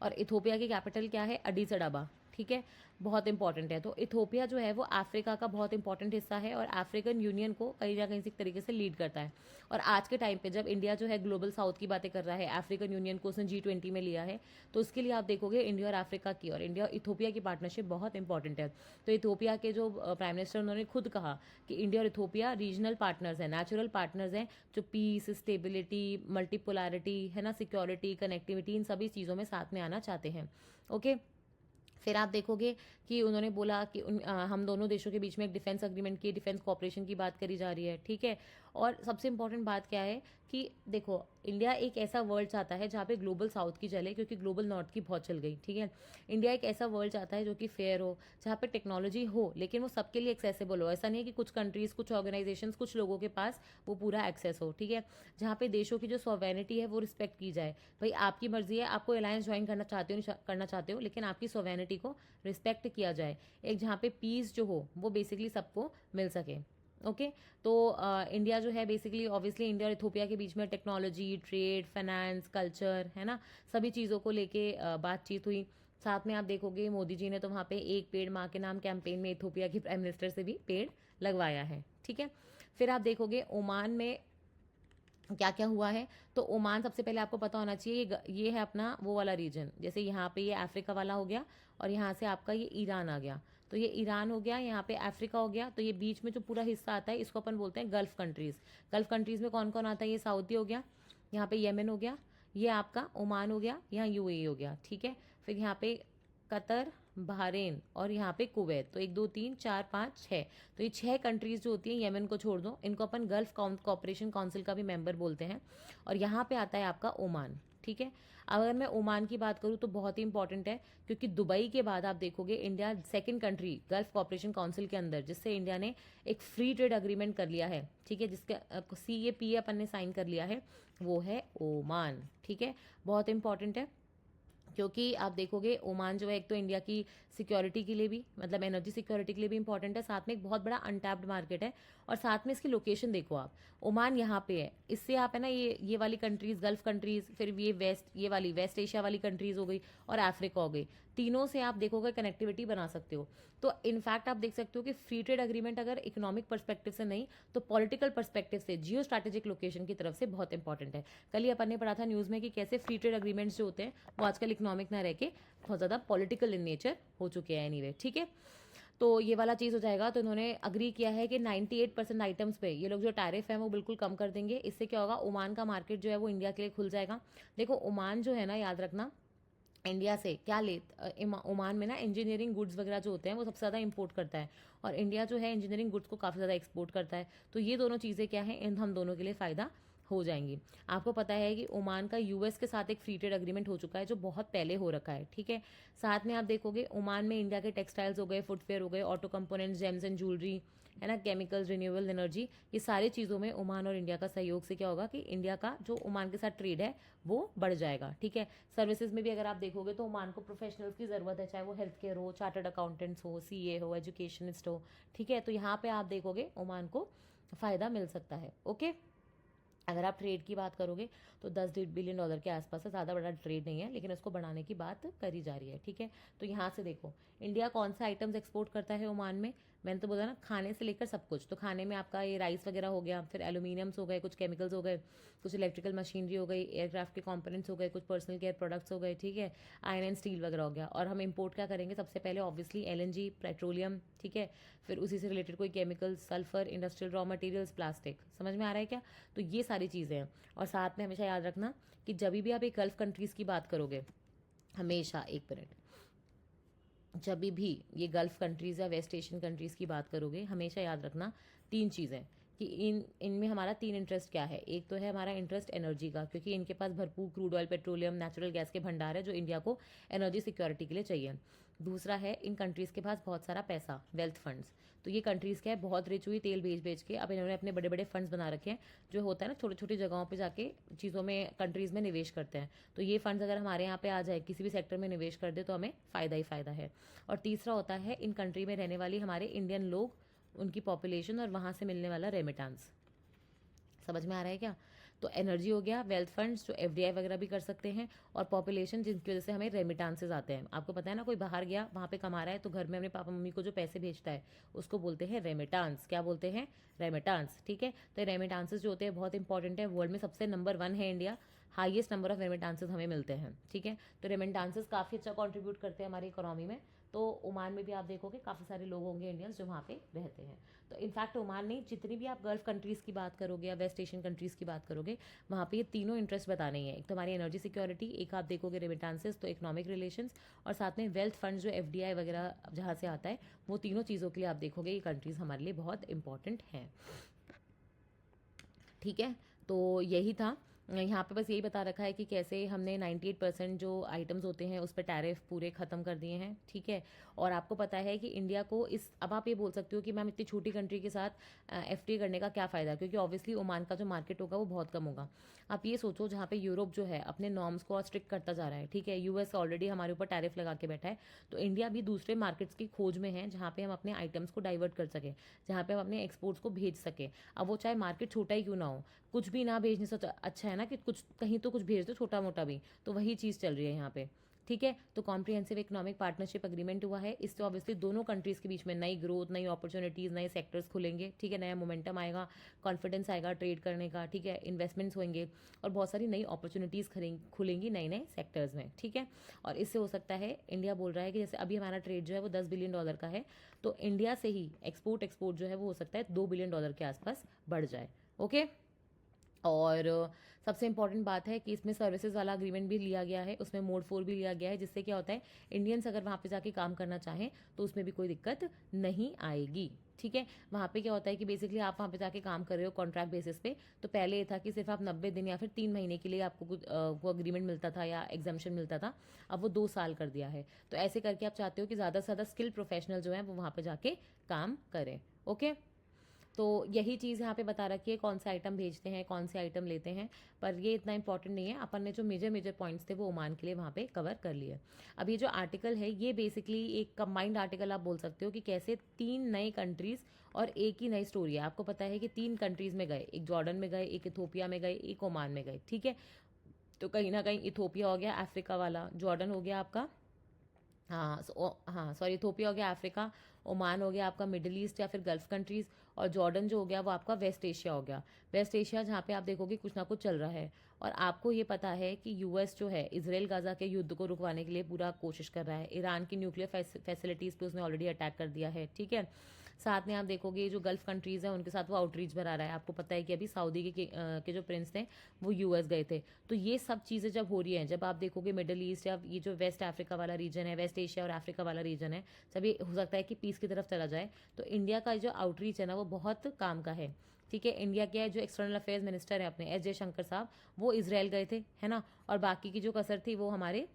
और इथोपिया की कैपिटल क्या है? अडीस अबाबा, ठीक है, बहुत इंपॉर्टेंट है। तो इथोपिया जो है वो अफ्रीका का बहुत इंपॉर्टेंट हिस्सा है और अफ्रीकन यूनियन को कहीं ना कहीं से तरीके से लीड करता है। और आज के टाइम पे जब इंडिया जो है ग्लोबल साउथ की बातें कर रहा है, अफ्रीकन यूनियन को उसने G20 में लिया है, तो उसके लिए आप देखोगे इंडिया और अफ्रीका की और इंडिया इथोपिया की पार्टनरशिप बहुत इंपॉर्टेंट है। तो इथोपिया के जो प्राइम मिनिस्टर उन्होंने खुद कहा कि इंडिया और इथोपिया रीजनल पार्टनर्स हैं, नेचुरल पार्टनर्स हैं, जो पीस, स्टेबिलिटी, मल्टीपोलैरिटी, है ना, सिक्योरिटी, कनेक्टिविटी, इन सभी चीज़ों में साथ में आना चाहते हैं, ओके। फिर आप देखोगे कि उन्होंने बोला कि हम दोनों देशों के बीच में एक डिफेंस अग्रीमेंट की, डिफेंस कॉपरेशन की बात करी जा रही है, ठीक है। और सबसे इंपॉर्टेंट बात क्या है कि देखो इंडिया एक ऐसा वर्ल्ड चाहता है जहाँ पे ग्लोबल साउथ की चले, क्योंकि ग्लोबल नॉर्थ की बहुत चल गई, ठीक है। इंडिया एक ऐसा वर्ल्ड चाहता है जो कि फेयर हो, जहाँ पे टेक्नोलॉजी हो लेकिन वो सबके लिए एक्सेसिबल हो। ऐसा नहीं है कि कुछ कंट्रीज़, कुछ ऑर्गेनाइजेशंस, कुछ लोगों के पास वो पूरा एक्सेस हो, ठीक है। जहाँ पे देशों की जो सॉवेनिटी है वो रिस्पेक्ट की जाए। भाई आपकी मर्जी है, आपको अलायंस ज्वाइन करना चाहते हो नहीं करना चाहते हो, लेकिन आपकी सॉवेनिटी को रिस्पेक्ट किया जाए। एक जहाँ पे पीस जो हो वो बेसिकली सबको मिल सके, ओके। तो इंडिया जो है बेसिकली ऑब्वियसली इंडिया और इथोपिया के बीच में टेक्नोलॉजी, ट्रेड, फाइनेंस, कल्चर, है ना, सभी चीज़ों को लेके बातचीत हुई। साथ में आप देखोगे मोदी जी ने तो वहाँ पे एक पेड़ माँ के नाम कैंपेन में इथोपिया की प्राइम मिनिस्टर से भी पेड़ लगवाया है, ठीक है। फिर आप देखोगे ओमान में क्या क्या हुआ है। तो ओमान सबसे पहले आपको पता होना चाहिए ये है अपना वो वाला रीजन, जैसे यहाँ पे ये अफ्रीका वाला हो गया और यहाँ से आपका ये ईरान आ गया, तो ये ईरान हो गया, यहाँ पे अफ्रीका हो गया। तो ये बीच में जो पूरा हिस्सा आता है इसको अपन बोलते हैं गल्फ कंट्रीज़। गल्फ कंट्रीज़ में कौन कौन आता है? ये सऊदी हो गया, यहाँ पे येमेन हो गया, ये आपका ओमान हो गया, यहाँ यूएई हो गया, ठीक है। फिर यहाँ पे कतर, बहरीन और यहाँ पे कुवैत। तो 1 2 3 4 5 6, तो ये 6 कंट्रीज़ जो होती हैं, यमन को छोड़ दो, इनको अपन गल्फ कॉपरेशन काउंसिल का भी मेंबर बोलते हैं। और यहाँ पे आता है आपका ओमान। ठीक है, अगर मैं ओमान की बात करूँ तो बहुत ही इंपॉर्टेंट है, क्योंकि दुबई के बाद आप देखोगे India second country Gulf Cooperation Council के अंदर, जिससे इंडिया ने एक फ्री ट्रेड अग्रीमेंट कर लिया है। ठीक है, जिसके CAPA अपन ने साइन कर लिया है, वो है ओमान। ठीक है, बहुत इंपॉर्टेंट है, क्योंकि आप देखोगे ओमान जो है, एक तो इंडिया की सिक्योरिटी के लिए भी, मतलब एनर्जी सिक्योरिटी के लिए भी इंपॉर्टेंट है, साथ में एक बहुत बड़ा अनटैप्ड मार्केट है, और साथ में इसकी लोकेशन देखो आप, ओमान यहाँ पे है। इससे आप है ना, ये वाली कंट्रीज, गल्फ कंट्रीज, फिर ये वाली वेस्ट एशिया वाली कंट्रीज हो गई, और अफ्रीका हो गई, तीनों से आप देखोगे कनेक्टिविटी बना सकते हो। तो इनफैक्ट आप देख सकते हो कि फ्री ट्रेड अग्रीमेंट अगर इकोनॉमिक पर्सपेक्टिव से नहीं, तो पॉलिटिकल पर्सपेक्टिव से, जियो स्ट्रैटेजिक लोकेशन की तरफ से बहुत इंपॉर्टेंट है। कल ही अपन ने पढ़ा था न्यूज़ में कि कैसे फ्री ट्रेड अग्रीमेंट्स जो होते हैं वो आजकल इकोनॉमिक ना रह के बहुत ज़्यादा पॉलिटिकल इन नेचर हो चुके हैं। एनीवे, ठीक है, तो ये वाला चीज़ हो जाएगा। तो इन्होंने अग्री किया है कि 98% आइटम्स पे ये लोग जो टैरिफ है वो बिल्कुल कम कर देंगे। इससे क्या होगा, ओमान का मार्केट जो है वो इंडिया के लिए खुल जाएगा। देखो ओमान जो है ना, याद रखना, इंडिया से क्या ओमान में ना इंजीनियरिंग गुड्स वगैरह जो होते हैं वो सबसे ज़्यादा इंपोर्ट करता है, और इंडिया जो है इंजीनियरिंग गुड्स को काफ़ी ज़्यादा एक्सपोर्ट करता है। तो ये दोनों चीज़ें क्या हैं, इन हम दोनों के लिए फ़ायदा हो जाएंगी। आपको पता है कि ओमान का यूएस के साथ एक फ्री ट्रेड अग्रीमेंट हो चुका है, जो बहुत पहले हो रखा है। ठीक है, साथ में आप देखोगे ओमान में इंडिया के टेक्सटाइल्स हो गए, फुटवेयर हो गए, auto components, James and jewellery, है ना, केमिकल्स, रिन्यूएबल एनर्जी, ये सारी चीज़ों में ओमान और इंडिया का सहयोग से क्या होगा कि इंडिया का जो ओमान के साथ ट्रेड है वो बढ़ जाएगा। ठीक है, सर्विसेज में भी अगर आप देखोगे तो ओमान को प्रोफेशनल्स की ज़रूरत है, चाहे वो हेल्थ केयर हो, चार्टर्ड अकाउंटेंट्स हो, CA हो, एजुकेशनिस्ट हो। ठीक है, तो यहाँ पे आप देखोगे ओमान को फ़ायदा मिल सकता है। ओके, अगर आप ट्रेड की बात करोगे तो 10-1.5 बिलियन डॉलर के आसपास है, ज़्यादा बड़ा ट्रेड नहीं है, लेकिन उसको बढ़ाने की बात करी जा रही है। ठीक है, तो यहाँ से देखो इंडिया कौन सा आइटम्स एक्सपोर्ट करता है ओमान में, मैंने तो बोला ना, खाने से लेकर सब कुछ। तो खाने में आपका ये राइस वगैरह हो गया, फिर एल्यूमिनियम्स हो गए, कुछ केमिकल्स हो गए, कुछ इलेक्ट्रिकल मशीनरी हो गई, एयरक्राफ्ट के कंपोनेंट्स हो गए, कुछ पर्सनल केयर प्रोडक्ट्स हो गए। ठीक है, आयरन एंड स्टील वगैरह हो गया। और हम इंपोर्ट क्या करेंगे, सबसे पहले ऑब्वियसली LNG, पेट्रोलियम। ठीक है, फिर उसी से रिलेटेड कोई chemical, sulphur, industrial raw materials, plastic. समझ में आ रहा है क्या? तो ये सारी चीज़ें हैं। और साथ में हमेशा याद रखना कि जब भी आप एक गल्फ कंट्रीज़ की बात करोगे, हमेशा, एक मिनट, जब भी ये गल्फ कंट्रीज़ या वेस्ट एशियन कंट्रीज़ की बात करोगे, हमेशा याद रखना 3 चीज़ें, कि इनमें हमारा 3 इंटरेस्ट क्या है। एक तो है हमारा इंटरेस्ट एनर्जी का, क्योंकि इनके पास भरपूर crude oil, petroleum, natural gas के भंडार है जो इंडिया को एनर्जी सिक्योरिटी के लिए चाहिए। दूसरा है इन कंट्रीज़ के पास बहुत सारा पैसा, वेल्थ फंड्स। तो ये कंट्रीज़ क्या है, बहुत रिच हुई तेल बेच बेच के, अब इन्होंने अपने बड़े बड़े फंड्स बना रखे हैं, जो होता है ना छोटी छोटी जगहों पे जाके चीज़ों में, कंट्रीज़ में निवेश करते हैं। तो ये फंड्स अगर हमारे यहाँ पे आ जाए, किसी भी सेक्टर में निवेश कर दे, तो हमें फ़ायदा ही फ़ायदा है। और तीसरा होता है इन कंट्री में रहने वाली हमारे इंडियन लोग, उनकी पॉपुलेशन, और वहाँ से मिलने वाला रेमिटेंस। समझ में आ रहा है क्या? तो एनर्जी हो गया, वेल्थ फंड्स जो FDI वगैरह भी कर सकते हैं, और पॉपुलेशन जिनकी वजह से हमें रेमिटांसेज आते हैं। आपको पता है ना, कोई बाहर गया, वहाँ पे कमा रहा है, तो घर में अपने पापा मम्मी को जो पैसे भेजता है उसको बोलते हैं रेमिटांस। क्या बोलते हैं? रेमिटांस। ठीक है, तो रेमिटांसेज जो होते हैं बहुत इंपॉर्टेंट है। वर्ल्ड में सबसे नंबर 1 है इंडिया, हाईएस्ट नंबर ऑफ रेमिटांसेज हमें मिलते हैं। ठीक है, तो रेमिटांसेज काफ़ी अच्छा कॉन्ट्रीब्यूट करते हैं हमारी इकोनॉमी में। तो ओमान में भी आप देखोगे काफ़ी सारे लोग होंगे इंडियंस जो वहाँ पे रहते हैं। तो इनफैक्ट ओमान नहीं, जितनी भी आप गल्फ कंट्रीज़ की बात करोगे या वेस्ट एशियन कंट्रीज़ की बात करोगे, वहाँ पे ये तीनों इंटरेस्ट बताने ही है। एक तो हमारी एनर्जी सिक्योरिटी, एक आप देखोगे रेमिटांसेस, तो इकोनॉमिक रिलेशंस, और साथ में वेल्थ फंड जो FDI वगैरह जहाँ से आता है, वो तीनों चीज़ों के लिए आप देखोगे ये कंट्रीज़ हमारे लिए बहुत इंपॉर्टेंट हैं। ठीक है, तो यही था। यहाँ पे बस यही बता रखा है कि कैसे हमने 98% जो आइटम्स होते हैं उस पर टैरिफ पूरे ख़त्म कर दिए हैं। ठीक है, और आपको पता है कि इंडिया को इस, अब आप ये बोल सकते हो कि मैम इतनी छोटी कंट्री के साथ FTA करने का क्या फ़ायदा, क्योंकि ऑब्वियसली ओमान का जो मार्केट होगा वो बहुत कम होगा। आप ये सोचो, जहाँ पे यूरोप जो है अपने नॉर्म्स को और स्ट्रिक्ट करता जा रहा है, ठीक है, US ऑलरेडी हमारे ऊपर टैरिफ लगा के बैठा है, तो इंडिया भी दूसरे मार्केट्स की खोज में है जहाँ पे हम अपने आइटम्स को डाइवर्ट कर सकें, जहाँ पे हम अपने एक्सपोर्ट्स को भेज सकें। अब वो चाहे मार्केट छोटा ही क्यों ना हो, कुछ भी ना भेजने से अच्छा है ना कि कुछ कहीं तो कुछ भेज दो, छोटा मोटा भी। तो वही चीज़ चल रही है यहाँ पे। ठीक है, तो कॉम्प्रिहेंसिव इकोनॉमिक पार्टनरशिप अग्रीमेंट हुआ है। इससे ऑब्वियसली दोनों कंट्रीज़ के बीच में नई ग्रोथ, नई अपॉर्चुनिटीज़, नए सेक्टर्स खुलेंगे। ठीक है, नया मोमेंटम आएगा, कॉन्फिडेंस आएगा ट्रेड करने का। ठीक है, इन्वेस्टमेंट्स होंगे, और बहुत सारी नई अपॉर्चुनिटीज़ खुलेंगी नए नए सेक्टर्स में। ठीक है, और इससे हो सकता है, इंडिया बोल रहा है कि जैसे अभी हमारा ट्रेड जो है वो $10 बिलियन का है, तो इंडिया से ही एक्सपोर्ट जो है वो हो सकता है $2 बिलियन के आसपास बढ़ जाए। ओके, और सबसे इंपॉर्टेंट बात है कि इसमें सर्विसेज वाला अग्रीमेंट भी लिया गया है, उसमें मोड 4 भी लिया गया है, जिससे क्या होता है इंडियंस अगर वहाँ पे जाके काम करना चाहें तो उसमें भी कोई दिक्कत नहीं आएगी। ठीक है, वहाँ पे क्या होता है कि बेसिकली आप वहाँ पे जाके काम कर रहे हो कॉन्ट्रैक्ट बेसिस पे, तो पहले ये था कि सिर्फ आप 90 दिन या फिर 3 महीने के लिए आपको कुछ वो अग्रीमेंट मिलता था या एग्जामेशन मिलता था, अब वो 2 साल कर दिया है। तो ऐसे करके आप चाहते हो कि ज़्यादा से ज़्यादा स्किल्ड प्रोफेशनल जो है वो वहाँ पे जाके काम करें। ओके, तो यही चीज़ यहाँ पे बता रखी है, कौन से आइटम भेजते हैं, कौन से आइटम लेते हैं, पर ये इतना इंपॉर्टेंट नहीं है। अपन ने जो मेजर मेजर पॉइंट्स थे वो ओमान के लिए वहाँ पे कवर कर लिए। अब ये जो आर्टिकल है ये बेसिकली एक कंबाइंड आर्टिकल आप बोल सकते हो कि कैसे 3 नए कंट्रीज़ और एक ही नई स्टोरी है। आपको पता है कि 3 कंट्रीज़ में गए, एक जॉर्डन में गए, एक इथोपिया में गए, एक ओमान में गए। ठीक है, तो कहीं ना कहीं इथोपिया हो गया अफ्रीका वाला, जॉर्डन हो गया आपका, हाँ सॉरी, इथोपिया हो गया अफ्रीका, ओमान हो गया आपका मिडिल ईस्ट या फिर गल्फ कंट्रीज़, और जॉर्डन जो हो गया वो आपका वेस्ट एशिया हो गया। वेस्ट एशिया जहाँ पे आप देखोगे कुछ ना कुछ चल रहा है, और आपको ये पता है कि यूएस जो है इजराइल गाजा के युद्ध को रुकवाने के लिए पूरा कोशिश कर रहा है। ईरान की न्यूक्लियर फैसिलिटीज़ पे उसने ऑलरेडी अटैक कर दिया है। ठीक है, साथ में आप देखोगे जो गल्फ कंट्रीज़ हैं उनके साथ वो आउटरीच भरा रहा है। आपको पता है कि अभी सऊदी के जो प्रिंस थे वो यूएस गए थे। तो ये सब चीज़ें जब हो रही हैं, जब आप देखोगे मिडल ईस्ट या ये जो वेस्ट अफ्रीका वाला रीजन है, वेस्ट एशिया और अफ्रीका वाला रीजन है, जब ये हो सकता है कि पीस की तरफ चला जाए, तो इंडिया का जो आउटरीच है ना वो बहुत काम का है। ठीक है, इंडिया के जो एक्सटर्नल अफेयर्स मिनिस्टर हैं अपने एस जयशंकर साहब, वो इसराइल गए थे, है ना, और बाकी की जो कसर थी वो हमारे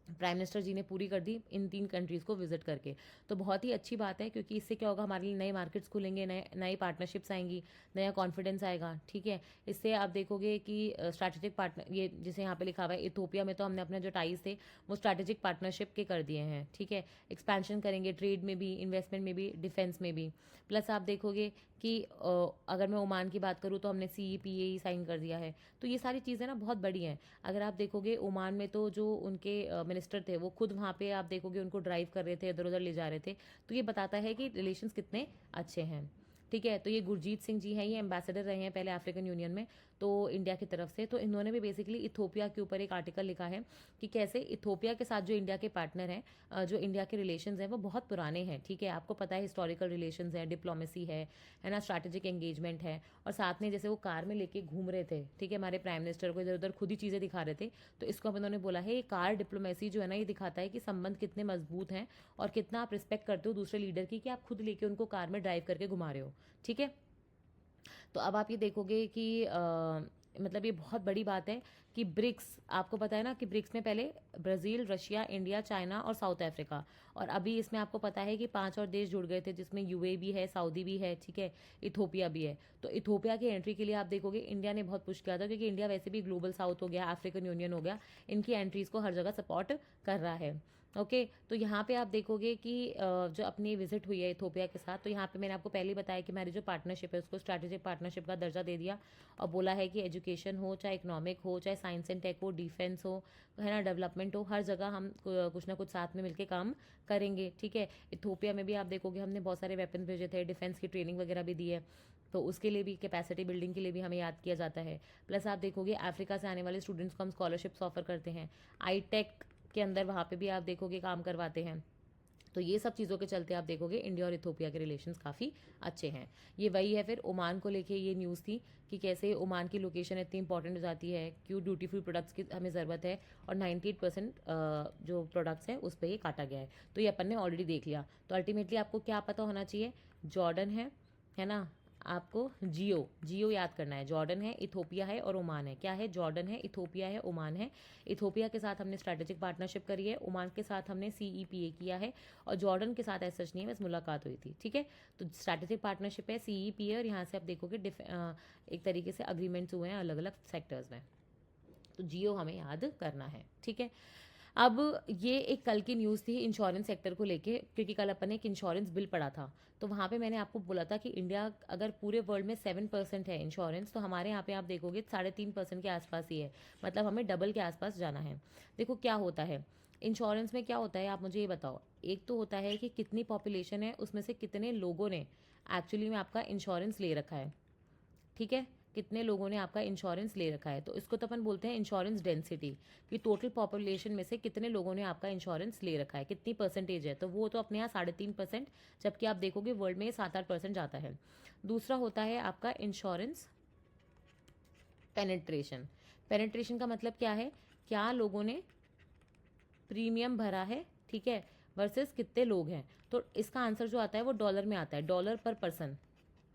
प्राइम मिनिस्टर जी ने पूरी कर दी इन 3 कंट्रीज़ को विजिट करके। तो बहुत ही अच्छी बात है, क्योंकि इससे क्या होगा, हमारे लिए नए मार्केट्स खुलेंगे, नई पार्टनरशिप्स आएंगी, नया कॉन्फिडेंस आएगा। ठीक है, इससे आप देखोगे कि स्ट्रैटेजिक पार्टनर, ये जिसे यहाँ पे लिखा हुआ है इथोपिया में, तो हमने अपने जो टाइज थे वो स्ट्रैटेजिक पार्टनरशिप के कर दिए हैं। ठीक है, एक्सपेंशन करेंगे ट्रेड में भी, इन्वेस्टमेंट में भी, डिफेंस में भी। प्लस आप देखोगे कि अगर मैं ओमान की बात करूँ तो हमने CEPA साइन कर दिया है। तो ये सारी चीज़ें ना बहुत बड़ी हैं। अगर आप देखोगे ओमान में तो जो उनके मिनिस्टर थे वो खुद वहाँ पे आप देखोगे उनको ड्राइव कर रहे थे, इधर उधर ले जा रहे थे। तो ये बताता है कि रिलेशंस कितने अच्छे हैं। ठीक है, तो ये गुरजीत सिंह जी हैं, ये एम्बेसडर रहे हैं पहले अफ्रीकन यूनियन में, तो इंडिया की तरफ से। तो इन्होंने भी बेसिकली इथोपिया के ऊपर एक आर्टिकल लिखा है कि कैसे इथोपिया के साथ जो इंडिया के पार्टनर हैं, जो इंडिया के रिलेशंस हैं वो बहुत पुराने हैं। ठीक है, आपको पता है हिस्टोरिकल रिलेशंस है, डिप्लोमेसी है ना, स्ट्रैटेजिक एंगेजमेंट है। और साथ में जैसे वो कार में लेके घूम रहे थे, ठीक है, हमारे प्राइम मिनिस्टर को इधर उधर खुद ही चीज़ें दिखा रहे थे, तो इसको अब इन्होंने बोला है ये कार डिप्लोमेसी जो है ना, ये दिखाता है कि संबंध कितने मजबूत हैं और कितना आप रिस्पेक्ट करते हो दूसरे लीडर की, कि आप खुद लेके उनको कार में ड्राइव करके घुमा रहे हो। ठीक है, तो अब आप ये देखोगे कि मतलब ये बहुत बड़ी बात है कि ब्रिक्स, आपको पता है ना कि ब्रिक्स में पहले ब्राज़ील, रशिया, इंडिया, चाइना और साउथ अफ्रीका, और अभी इसमें आपको पता है कि 5 और देश जुड़ गए थे, जिसमें यूएई भी है, सऊदी भी है, ठीक है, इथोपिया भी है। तो इथोपिया की एंट्री के लिए आप देखोगे इंडिया ने बहुत पुश किया था, क्योंकि इंडिया वैसे भी ग्लोबल साउथ हो गया, अफ्रीकन यूनियन हो गया, इनकी एंट्रीज़ को हर जगह सपोर्ट कर रहा है। ओके, तो यहाँ पे आप देखोगे कि जो अपनी विजिट हुई है इथोपिया के साथ, तो यहाँ पे मैंने आपको पहले ही बताया कि हमारी जो पार्टनरशिप है उसको स्ट्रैटेजिक पार्टनरशिप का दर्जा दे दिया, और बोला है कि एजुकेशन हो, चाहे इकोनॉमिक हो, चाहे साइंस एंड टेक हो, डिफेंस हो, है ना, डेवलपमेंट हो, हर जगह हम कुछ ना कुछ साथ में मिलकर काम करेंगे। ठीक है, इथोपिया में भी आप देखोगे हमने बहुत सारे वेपन भेजे थे, डिफेंस की ट्रेनिंग वगैरह भी दी है, तो उसके लिए भी, कैपेसिटी बिल्डिंग के लिए भी हमें याद किया जाता है। प्लस आप देखोगे अफ्रीका से आने वाले स्टूडेंट्स को हम स्कॉलरशिप्स ऑफर करते हैं, आई-टेक के अंदर वहाँ पे भी आप देखोगे काम करवाते हैं। तो ये सब चीज़ों के चलते आप देखोगे इंडिया और इथोपिया के रिलेशंस काफ़ी अच्छे हैं। ये वही है, फिर ओमान को लेके ये न्यूज़ थी कि कैसे ओमान की लोकेशन इतनी इंपॉर्टेंट हो जाती है, क्यों ड्यूटी फ्री प्रोडक्ट्स की हमें ज़रूरत है, और 98% जो प्रोडक्ट्स हैं उस पर ये काटा गया है। तो ये अपन ने ऑलरेडी देख लिया। तो अल्टीमेटली आपको क्या पता होना चाहिए, जॉर्डन है ना, आपको जियो याद करना है। जॉर्डन है, इथोपिया है और ओमान है। क्या है, जॉर्डन है, इथोपिया है, ओमान है। इथोपिया के साथ हमने स्ट्रैटेजिक पार्टनरशिप करी है, ओमान के साथ हमने CEPA किया है, और जॉर्डन के साथ ऐसा नहीं है, बस मुलाकात हुई थी। ठीक है, तो स्ट्रैटेजिक पार्टनरशिप है, CEPA, और यहाँ से आप देखोगे एक तरीके से अग्रीमेंट्स हुए हैं अलग अलग सेक्टर्स में। तो जियो हमें याद करना है। ठीक है, अब ये एक कल की न्यूज़ थी इंश्योरेंस सेक्टर को लेके, क्योंकि कल अपन ने एक इंश्योरेंस बिल पढ़ा था, तो वहाँ पे मैंने आपको बोला था कि इंडिया अगर पूरे वर्ल्ड में 7% है इंश्योरेंस, तो हमारे यहाँ पे आप देखोगे 3.5% के आसपास ही है, मतलब हमें डबल के आसपास जाना है। देखो क्या होता है इंश्योरेंस में, क्या होता है आप मुझे ये बताओ। एक तो होता है कि कितनी पॉपुलेशन है, उसमें से कितने लोगों ने एक्चुअली में आपका इंश्योरेंस ले रखा है। ठीक है, कितने लोगों ने आपका इंश्योरेंस ले रखा है, तो इसको तो अपन बोलते हैं इंश्योरेंस डेंसिटी, कि टोटल पॉपुलेशन में से कितने लोगों ने आपका इंश्योरेंस ले रखा है, कितनी परसेंटेज है। तो वो तो अपने यहाँ 3.5%, जबकि आप देखोगे वर्ल्ड में 7-8% जाता है। दूसरा होता है आपका इंश्योरेंस पेनेट्रेशन। पेनिट्रेशन का मतलब क्या है, क्या लोगों ने प्रीमियम भरा है, ठीक है, वर्सेस कितने लोग हैं। तो इसका आंसर जो आता है वो डॉलर में आता है, डॉलर पर पर्सन,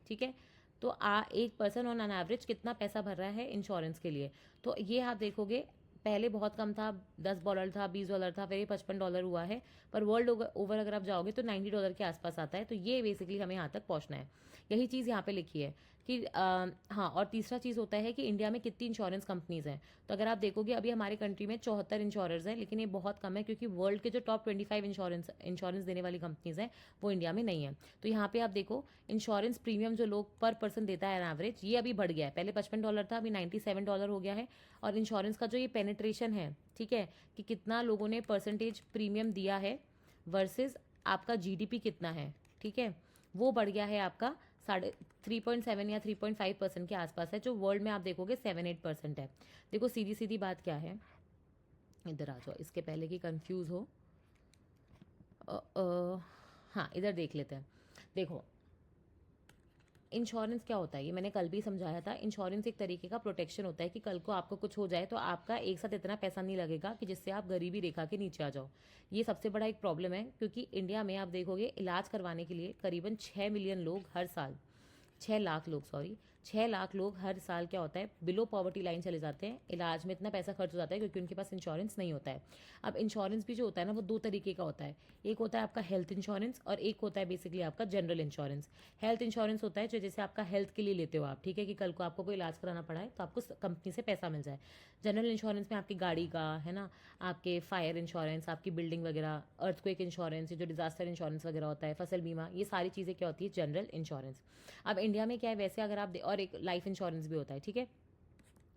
ठीक है। तो एक पर्सन ऑन एन एवरेज कितना पैसा भर रहा है इंश्योरेंस के लिए। तो ये आप देखोगे पहले बहुत कम था, $10 था, $20 था, फिर ये $55 हुआ है। पर वर्ल्ड ओवर अगर आप जाओगे तो $90 के आसपास आता है। तो ये बेसिकली हमें यहाँ तक पहुँचना है, यही चीज़ यहाँ पे लिखी है कि हाँ। और तीसरा चीज़ होता है कि इंडिया में कितनी इंश्योरेंस कंपनीज हैं। तो अगर आप देखोगे अभी हमारे कंट्री में 74 इंश्योरर्स हैं, लेकिन ये बहुत कम है क्योंकि वर्ल्ड के जो टॉप 25 इंश्योरेंस देने वाली कंपनीज हैं वो इंडिया में नहीं है। तो यहाँ पे आप देखो इंश्योरेंस प्रीमियम जो लोग पर पर्सन देता है एन एवरेज, ये अभी बढ़ गया है। पहले $55 था, अभी $97 हो गया है। और इंश्योरेंस का जो ये पेनिट्रेशन है, ठीक है, कि कितना लोगों ने परसेंटेज प्रीमियम दिया है वर्सेस आपका जीडीपी कितना है, ठीक है, वो बढ़ गया है आपका 3.7 या 3.5% के आसपास है, जो वर्ल्ड में आप देखोगे 7-8% है। देखो सीधी सीधी बात क्या है, इधर आ जाओ इसके पहले कि कंफ्यूज हो। हाँ इधर देख लेते हैं। देखो इंश्योरेंस क्या होता है, ये मैंने कल भी समझाया था। इंश्योरेंस एक तरीके का प्रोटेक्शन होता है कि कल को आपको कुछ हो जाए तो आपका एक साथ इतना पैसा नहीं लगेगा कि जिससे आप गरीबी रेखा के नीचे आ जाओ। ये सबसे बड़ा एक प्रॉब्लम है क्योंकि इंडिया में आप देखोगे इलाज करवाने के लिए करीबन 6 मिलियन लोग हर साल, 6 लाख लोग, सॉरी 6 लाख लोग हर साल क्या होता है बिलो पॉवर्टी लाइन चले जाते हैं। इलाज में इतना पैसा खर्च हो जाता है क्योंकि उनके पास इंश्योरेंस नहीं होता है। अब इंश्योरेंस भी जो होता है ना वो दो तरीके का होता है, एक होता है आपका हेल्थ इंश्योरेंस और एक होता है बेसिकली आपका जनरल इंश्योरेंस। हेल्थ इंश्योरेंस होता है जो जैसे आपका हेल्थ के लिए लेते हो आप, ठीक है, कि कल को आपको कोई इलाज कराना पड़ा है तो आपको कंपनी से पैसा मिल जाए। जनरल इंश्योरेंस में आपकी गाड़ी का है ना, आपके फायर इंश्योरेंस, आपकी बिल्डिंग वगैरह, अर्थक्वेक इंश्योरेंस, जो डिजास्टर इंश्योरेंस वगैरह होता है, फसल बीमा, ये सारी चीज़ें क्या होती है जनरल इंश्योरेंस। अब इंडिया में क्या है वैसे अगर आप और एक लाइफ इंश्योरेंस भी होता है, ठीक है,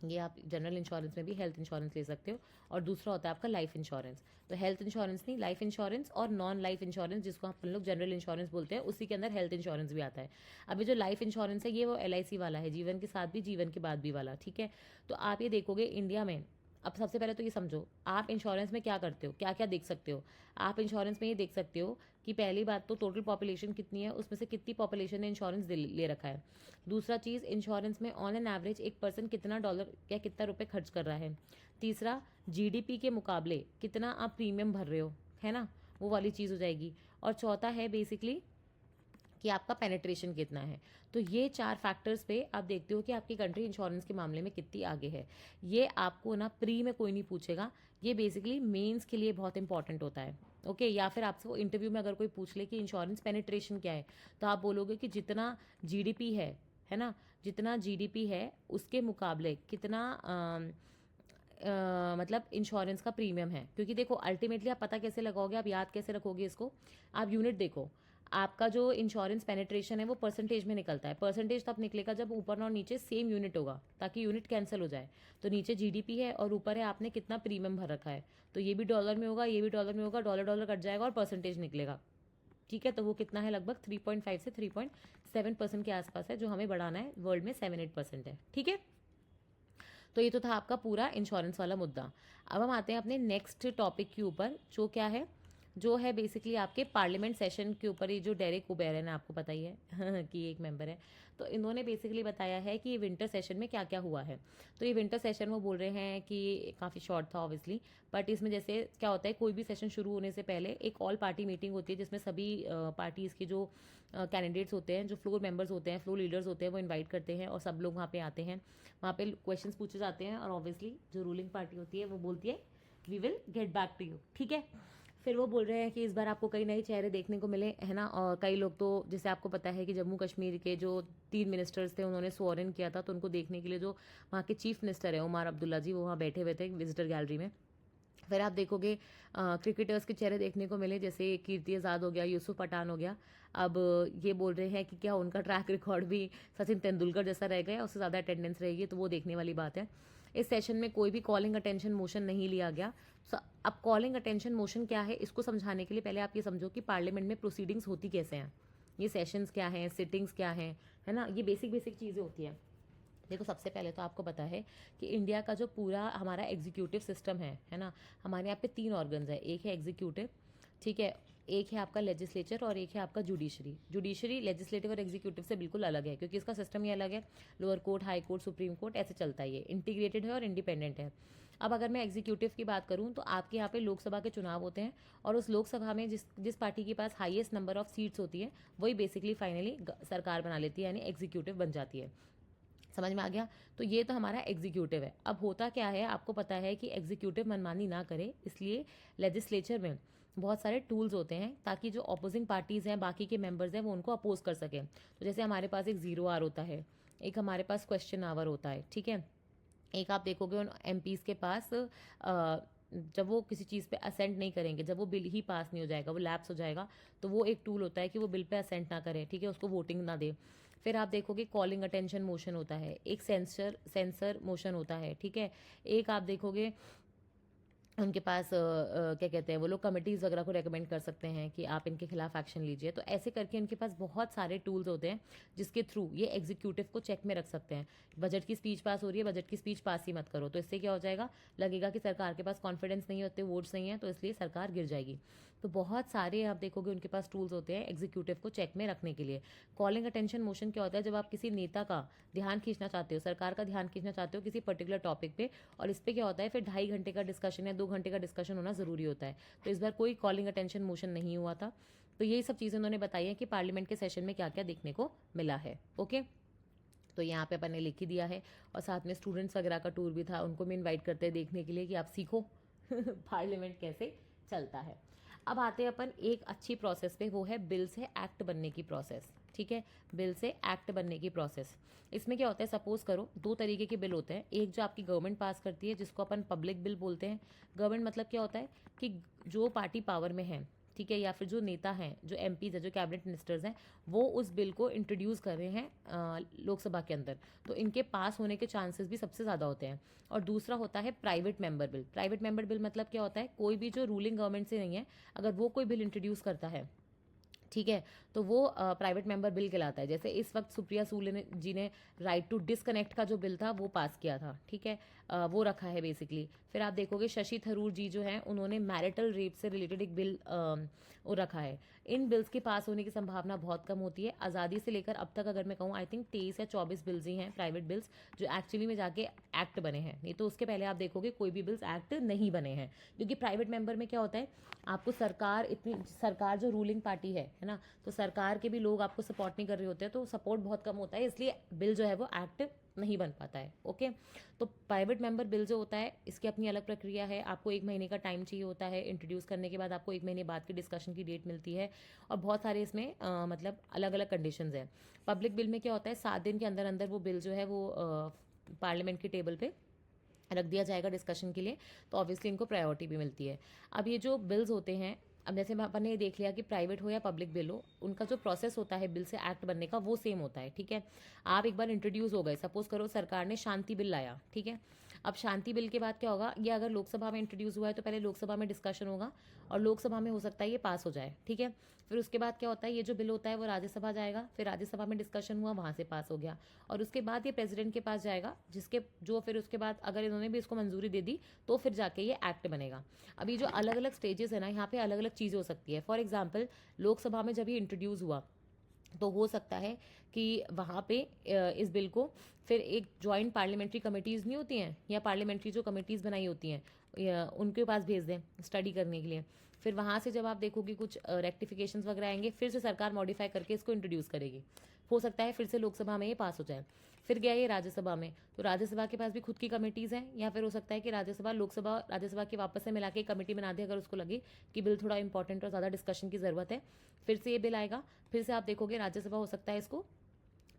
ये आप जनरल इंश्योरेंस में भी हेल्थ इंश्योरेंस ले सकते हो। और दूसरा होता है आपका लाइफ इंश्योरेंस। तो हेल्थ इंश्योरेंस नहीं, लाइफ इंश्योरेंस और नॉन लाइफ इंश्योरेंस जिसको अपन लोग जनरल इंश्योरेंस बोलते हैं, उसी के अंदर हेल्थ इंश्योरेंस भी आता है। अभी जो लाइफ इंश्योरेंस है ये वो LIC वाला है, जीवन के साथ भी जीवन के बाद भी वाला, ठीक है। तो आप ये देखोगे इंडिया में, अब सबसे पहले तो ये समझो आप इंश्योरेंस में क्या करते हो, क्या क्या देख सकते हो। आप इंश्योरेंस में ये देख सकते हो कि पहली बात तो टोटल पॉपुलेशन कितनी है, उसमें से कितनी पॉपुलेशन ने इंश्योरेंस ले रखा है। दूसरा चीज़ इंश्योरेंस में ऑन एन एवरेज एक पर्सन कितना डॉलर या कितना रुपए खर्च कर रहा है। तीसरा GDP के मुकाबले कितना आप प्रीमियम भर रहे हो, है ना, वो वाली चीज़ हो जाएगी। और चौथा है बेसिकली कि आपका पेनिट्रेशन कितना है। तो ये 4 फैक्टर्स पे आप देखते हो कि आपकी कंट्री इंश्योरेंस के मामले में कितनी आगे है। ये आपको ना प्री में कोई नहीं पूछेगा, ये बेसिकली मेंस के लिए बहुत इंपॉर्टेंट होता है। ओके, या फिर आपसे वो इंटरव्यू में अगर कोई पूछ ले कि इंश्योरेंस पेनिट्रेशन क्या है, तो आप बोलोगे कि जितना जीडीपी है ना, जितना जीडीपी है उसके मुकाबले कितना मतलब इंश्योरेंस का प्रीमियम है। क्योंकि देखो अल्टीमेटली आप पता कैसे लगाओगे, आप याद कैसे रखोगे इसको, आप यूनिट देखो, आपका जो इंश्योरेंस पेनिट्रेशन है वो परसेंटेज में निकलता है। परसेंटेज तब निकलेगा जब ऊपर और नीचे सेम यूनिट होगा, ताकि यूनिट कैंसिल हो जाए। तो नीचे जीडीपी है और ऊपर है आपने कितना प्रीमियम भर रखा है, तो ये भी डॉलर में होगा, ये भी डॉलर में होगा, डॉलर डॉलर कट जाएगा और परसेंटेज निकलेगा, ठीक है। तो वो कितना है, लगभग 3.5 से 3.7% के आसपास है, जो हमें बढ़ाना है, वर्ल्ड में 7-8% है, ठीक है। तो ये तो था आपका पूरा इंश्योरेंस वाला मुद्दा। अब हम आते हैं अपने नेक्स्ट टॉपिक के ऊपर, जो क्या है, जो है बेसिकली आपके पार्लियामेंट सेशन के ऊपर। ये जो डेरेक ओबेरन है, आपको पता ही है कि एक मेंबर है, तो इन्होंने बेसिकली बताया है कि ये विंटर सेशन में क्या क्या हुआ है। तो ये विंटर सेशन वो बोल रहे हैं कि काफ़ी शॉर्ट था ऑब्वियसली, बट इसमें जैसे क्या होता है, कोई भी सेशन शुरू होने से पहले एक ऑल पार्टी मीटिंग होती है जिसमें सभी पार्टीज़ के जो कैंडिडेट्स होते हैं, जो फ्लोर मेंबर्स होते हैं, फ्लोर लीडर्स होते हैं, वो इन्वाइट करते हैं और सब लोग वहाँ पे आते हैं। वहाँ पे क्वेश्चंस पूछे जाते हैं और ऑब्वियसली जो रूलिंग पार्टी होती है वो बोलती है we will get back to you, ठीक है। फिर वो बोल रहे हैं कि इस बार आपको कई नए चेहरे देखने को मिले, है ना। और कई लोग तो जैसे आपको पता है कि जम्मू कश्मीर के जो 3 मिनिस्टर्स थे उन्होंने स्वॉर इन किया था, तो उनको देखने के लिए जो वहाँ के चीफ मिनिस्टर है उमर अब्दुल्ला जी, वो वहाँ बैठे हुए थे विजिटर गैलरी में। फिर आप देखोगे क्रिकेटर्स के चेहरे देखने को मिले, जैसे कीर्ति आज़ाद हो गया, यूसुफ पठान हो गया। अब ये बोल रहे हैं कि क्या उनका ट्रैक रिकॉर्ड भी सचिन तेंदुलकर जैसा रह गया, उससे ज़्यादा अटेंडेंस रहेगी, तो वो देखने वाली बात है। इस सेशन में कोई भी कॉलिंग अटेंशन मोशन नहीं लिया गया। अब कॉलिंग अटेंशन मोशन क्या है, इसको समझाने के लिए पहले आप ये समझो कि पार्लियामेंट में प्रोसीडिंग्स होती कैसे हैं, ये सेशंस क्या हैं, सिटिंग्स क्या हैं, है ना, ये बेसिक बेसिक चीज़ें होती हैं। देखो सबसे पहले तो आपको पता है कि इंडिया का जो पूरा हमारा एग्जीक्यूटिव सिस्टम है ना, हमारे यहाँ पे 3 ऑर्गन्स है, एक है एग्जीक्यूटिव, ठीक है, एक है आपका लेजिस्लेचर और एक है आपका जुडिशरी। जुडिशरी लेजिस्लेटिव और एग्जीक्यूटिव से बिल्कुल अलग है, क्योंकि इसका सिस्टम ही अलग है। Lower court, high court, supreme court ऐसे चलता है, ये इंटीग्रेटेड है और इंडिपेंडेंट है। अब अगर मैं एग्जीक्यूटिव की बात करूं तो आपके यहाँ पे लोकसभा के चुनाव होते हैं, और उस लोकसभा में जिस जिस पार्टी के पास हाईएस्ट नंबर ऑफ सीट्स होती है वही बेसिकली फाइनली सरकार बना लेती है, यानी एग्जीक्यूटिव बन जाती है। समझ में आ गया? तो ये तो हमारा एग्जीक्यूटिव है। अब होता क्या है, आपको पता है कि एग्जीक्यूटिव मनमानी ना करे, इसलिए लेजिस्लेचर में बहुत सारे टूल्स होते हैं ताकि जो अपोजिंग पार्टीज़ हैं, बाकी के मेंबर्स हैं, वो उनको अपोज कर सकें। तो जैसे हमारे पास एक 0 आवर होता है, एक हमारे पास क्वेश्चन आवर होता है, ठीक है। एक आप देखोगे उन एमपीज़ के पास जब वो किसी चीज़ पे असेंट नहीं करेंगे, जब वो बिल ही पास नहीं हो जाएगा, वो लैप्स हो जाएगा, तो वो एक टूल होता है कि वो बिल पे असेंट ना करे, ठीक है, उसको वोटिंग ना दे। फिर आप देखोगे कॉलिंग अटेंशन मोशन होता है, एक सेंसर मोशन होता है, ठीक है। एक आप देखोगे उनके पास क्या कहते हैं, वो लोग कमिटीज़ वगैरह को रेकमेंड कर सकते हैं कि आप इनके खिलाफ एक्शन लीजिए। तो ऐसे करके इनके पास बहुत सारे टूल्स होते हैं जिसके थ्रू ये एग्जीक्यूटिव को चेक में रख सकते हैं। बजट की स्पीच पास हो रही है, बजट की स्पीच पास ही मत करो, तो इससे क्या हो जाएगा, लगेगा कि सरकार के पास कॉन्फिडेंस नहीं होते, वोट्स नहीं है, तो इसलिए सरकार गिर जाएगी। तो बहुत सारे आप देखोगे उनके पास टूल्स होते हैं एग्जीक्यूटिव को चेक में रखने के लिए। कॉलिंग अटेंशन मोशन क्या होता है, जब आप किसी नेता का ध्यान खींचना चाहते हो, सरकार का ध्यान खींचना चाहते हो किसी पर्टिकुलर टॉपिक पे, और इस पर क्या होता है फिर 2.5 घंटे का डिस्कशन या 2 घंटे का डिस्कशन होना ज़रूरी होता है। तो इस बार कोई कॉलिंग अटेंशन मोशन नहीं हुआ था। तो यही सब चीज़ें उन्होंने बताई है कि पार्लियामेंट के सेशन में क्या क्या देखने को मिला है। ओके, तो यहाँ पे अपन ने लिख ही दिया है, और साथ में स्टूडेंट्स वगैरह का टूर भी था, उनको भी इनवाइट करते हैं देखने के लिए कि आप सीखो पार्लियामेंट कैसे चलता है। अब आते हैं अपन एक अच्छी प्रोसेस पे, वो है बिल से एक्ट बनने की प्रोसेस, ठीक है। बिल से एक्ट बनने की प्रोसेस, इसमें क्या होता है, सपोज करो 2 तरीके के बिल होते हैं। एक जो आपकी गवर्नमेंट पास करती है जिसको अपन पब्लिक बिल बोलते हैं। गवर्नमेंट मतलब क्या होता है कि जो पार्टी पावर में है, ठीक है, या फिर जो नेता हैं, जो एमपीज है, जो कैबिनेट मिनिस्टर्स हैं, वो उस बिल को इंट्रोड्यूस कर रहे हैं लोकसभा के अंदर, तो इनके पास होने के चांसेस भी सबसे ज़्यादा होते हैं। और दूसरा होता है private member bill. Private member bill मतलब क्या होता है, कोई भी जो रूलिंग गवर्नमेंट से नहीं है, अगर वो कोई बिल इंट्रोड्यूस करता है, ठीक है, तो वो प्राइवेट मेंबर बिल कहलाता है। जैसे इस वक्त सुप्रिया सूले जी ने राइट टू डिसकनेक्ट का जो बिल था वो पास किया था, ठीक है, वो रखा है बेसिकली। फिर आप देखोगे शशि थरूर जी जो हैं, उन्होंने मैरिटल रेप से रिलेटेड एक बिल वो रखा है। इन बिल्स के पास होने की संभावना बहुत कम होती है। आज़ादी से लेकर अब तक अगर मैं कहूँ, आई थिंक 23 या 24 बिल्स ही हैं प्राइवेट बिल्स जो एक्चुअली में जाके एक्ट बने हैं। नहीं तो उसके पहले आप देखोगे कोई भी बिल्स एक्ट नहीं बने हैं, क्योंकि प्राइवेट मेंबर में क्या होता है, आपको सरकार जो रूलिंग पार्टी है ना, तो सरकार के भी लोग आपको सपोर्ट नहीं कर रहे होते हैं, तो सपोर्ट बहुत कम होता है, इसलिए बिल जो है वो एक्ट नहीं बन पाता है। ओके, तो प्राइवेट मेंबर बिल जो होता है इसकी अपनी अलग प्रक्रिया है। आपको 1 महीने का टाइम चाहिए होता है, इंट्रोड्यूस करने के बाद आपको 1 महीने बाद की डिस्कशन की डेट मिलती है, और बहुत सारे इसमें मतलब अलग अलग कंडीशंस हैं। पब्लिक बिल में क्या होता है, 7 दिन के अंदर अंदर वो बिल जो है वो पार्लियामेंट की टेबल पे रख दिया जाएगा डिस्कशन के लिए, तो ऑब्वियसली इनको प्रायोरिटी भी मिलती है। अब ये जो बिल्स होते हैं, अब जैसे अपन ने ये देख लिया कि प्राइवेट हो या पब्लिक बिल हो, उनका जो प्रोसेस होता है बिल से एक्ट बनने का वो सेम होता है, ठीक है। आप एक बार इंट्रोड्यूस हो गए, सपोज करो सरकार ने शांति बिल लाया, ठीक है। अब शांति बिल के बाद क्या होगा, ये अगर लोकसभा में इंट्रोड्यूस हुआ है तो पहले लोकसभा में डिस्कशन होगा, और लोकसभा में हो सकता है ये पास हो जाए, ठीक है। फिर उसके बाद क्या होता है, ये जो बिल होता है वो राज्यसभा जाएगा, फिर राज्यसभा में डिस्कशन हुआ, वहाँ से पास हो गया, और उसके बाद ये प्रेसिडेंट के पास जाएगा, जिसके जो फिर उसके बाद अगर इन्होंने भी इसको मंजूरी दे दी तो फिर जाके ये एक्ट बनेगा। अब ये जो अलग अलग स्टेजेस है ना, यहाँ पे अलग अलग चीज़ें हो सकती है। फॉर एग्जाम्पल लोकसभा में जब ये इंट्रोड्यूस हुआ तो हो सकता है कि वहाँ पे इस बिल को फिर एक जॉइंट पार्लियामेंट्री कमेटीज़ नहीं होती हैं, या पार्लियामेंट्री जो कमेटीज़ बनाई होती हैं उनके पास भेज दें स्टडी करने के लिए। फिर वहाँ से जब आप देखोगे कुछ रेक्टिफिकेशंस वगैरह आएंगे, फिर से सरकार मॉडिफाई करके इसको इंट्रोड्यूस करेगी। हो सकता है फिर से लोकसभा में ये पास हो जाए। फिर गया ये राज्यसभा में, तो राज्यसभा के पास भी खुद की कमेटीज़ हैं, या फिर हो सकता है कि राज्यसभा के वापस से मिला के एक कमेटी बना दे अगर उसको लगे कि बिल थोड़ा इंपॉर्टेंट और ज़्यादा डिस्कशन की ज़रूरत है। फिर से ये बिल आएगा, फिर से आप देखोगे राज्यसभा हो सकता है इसको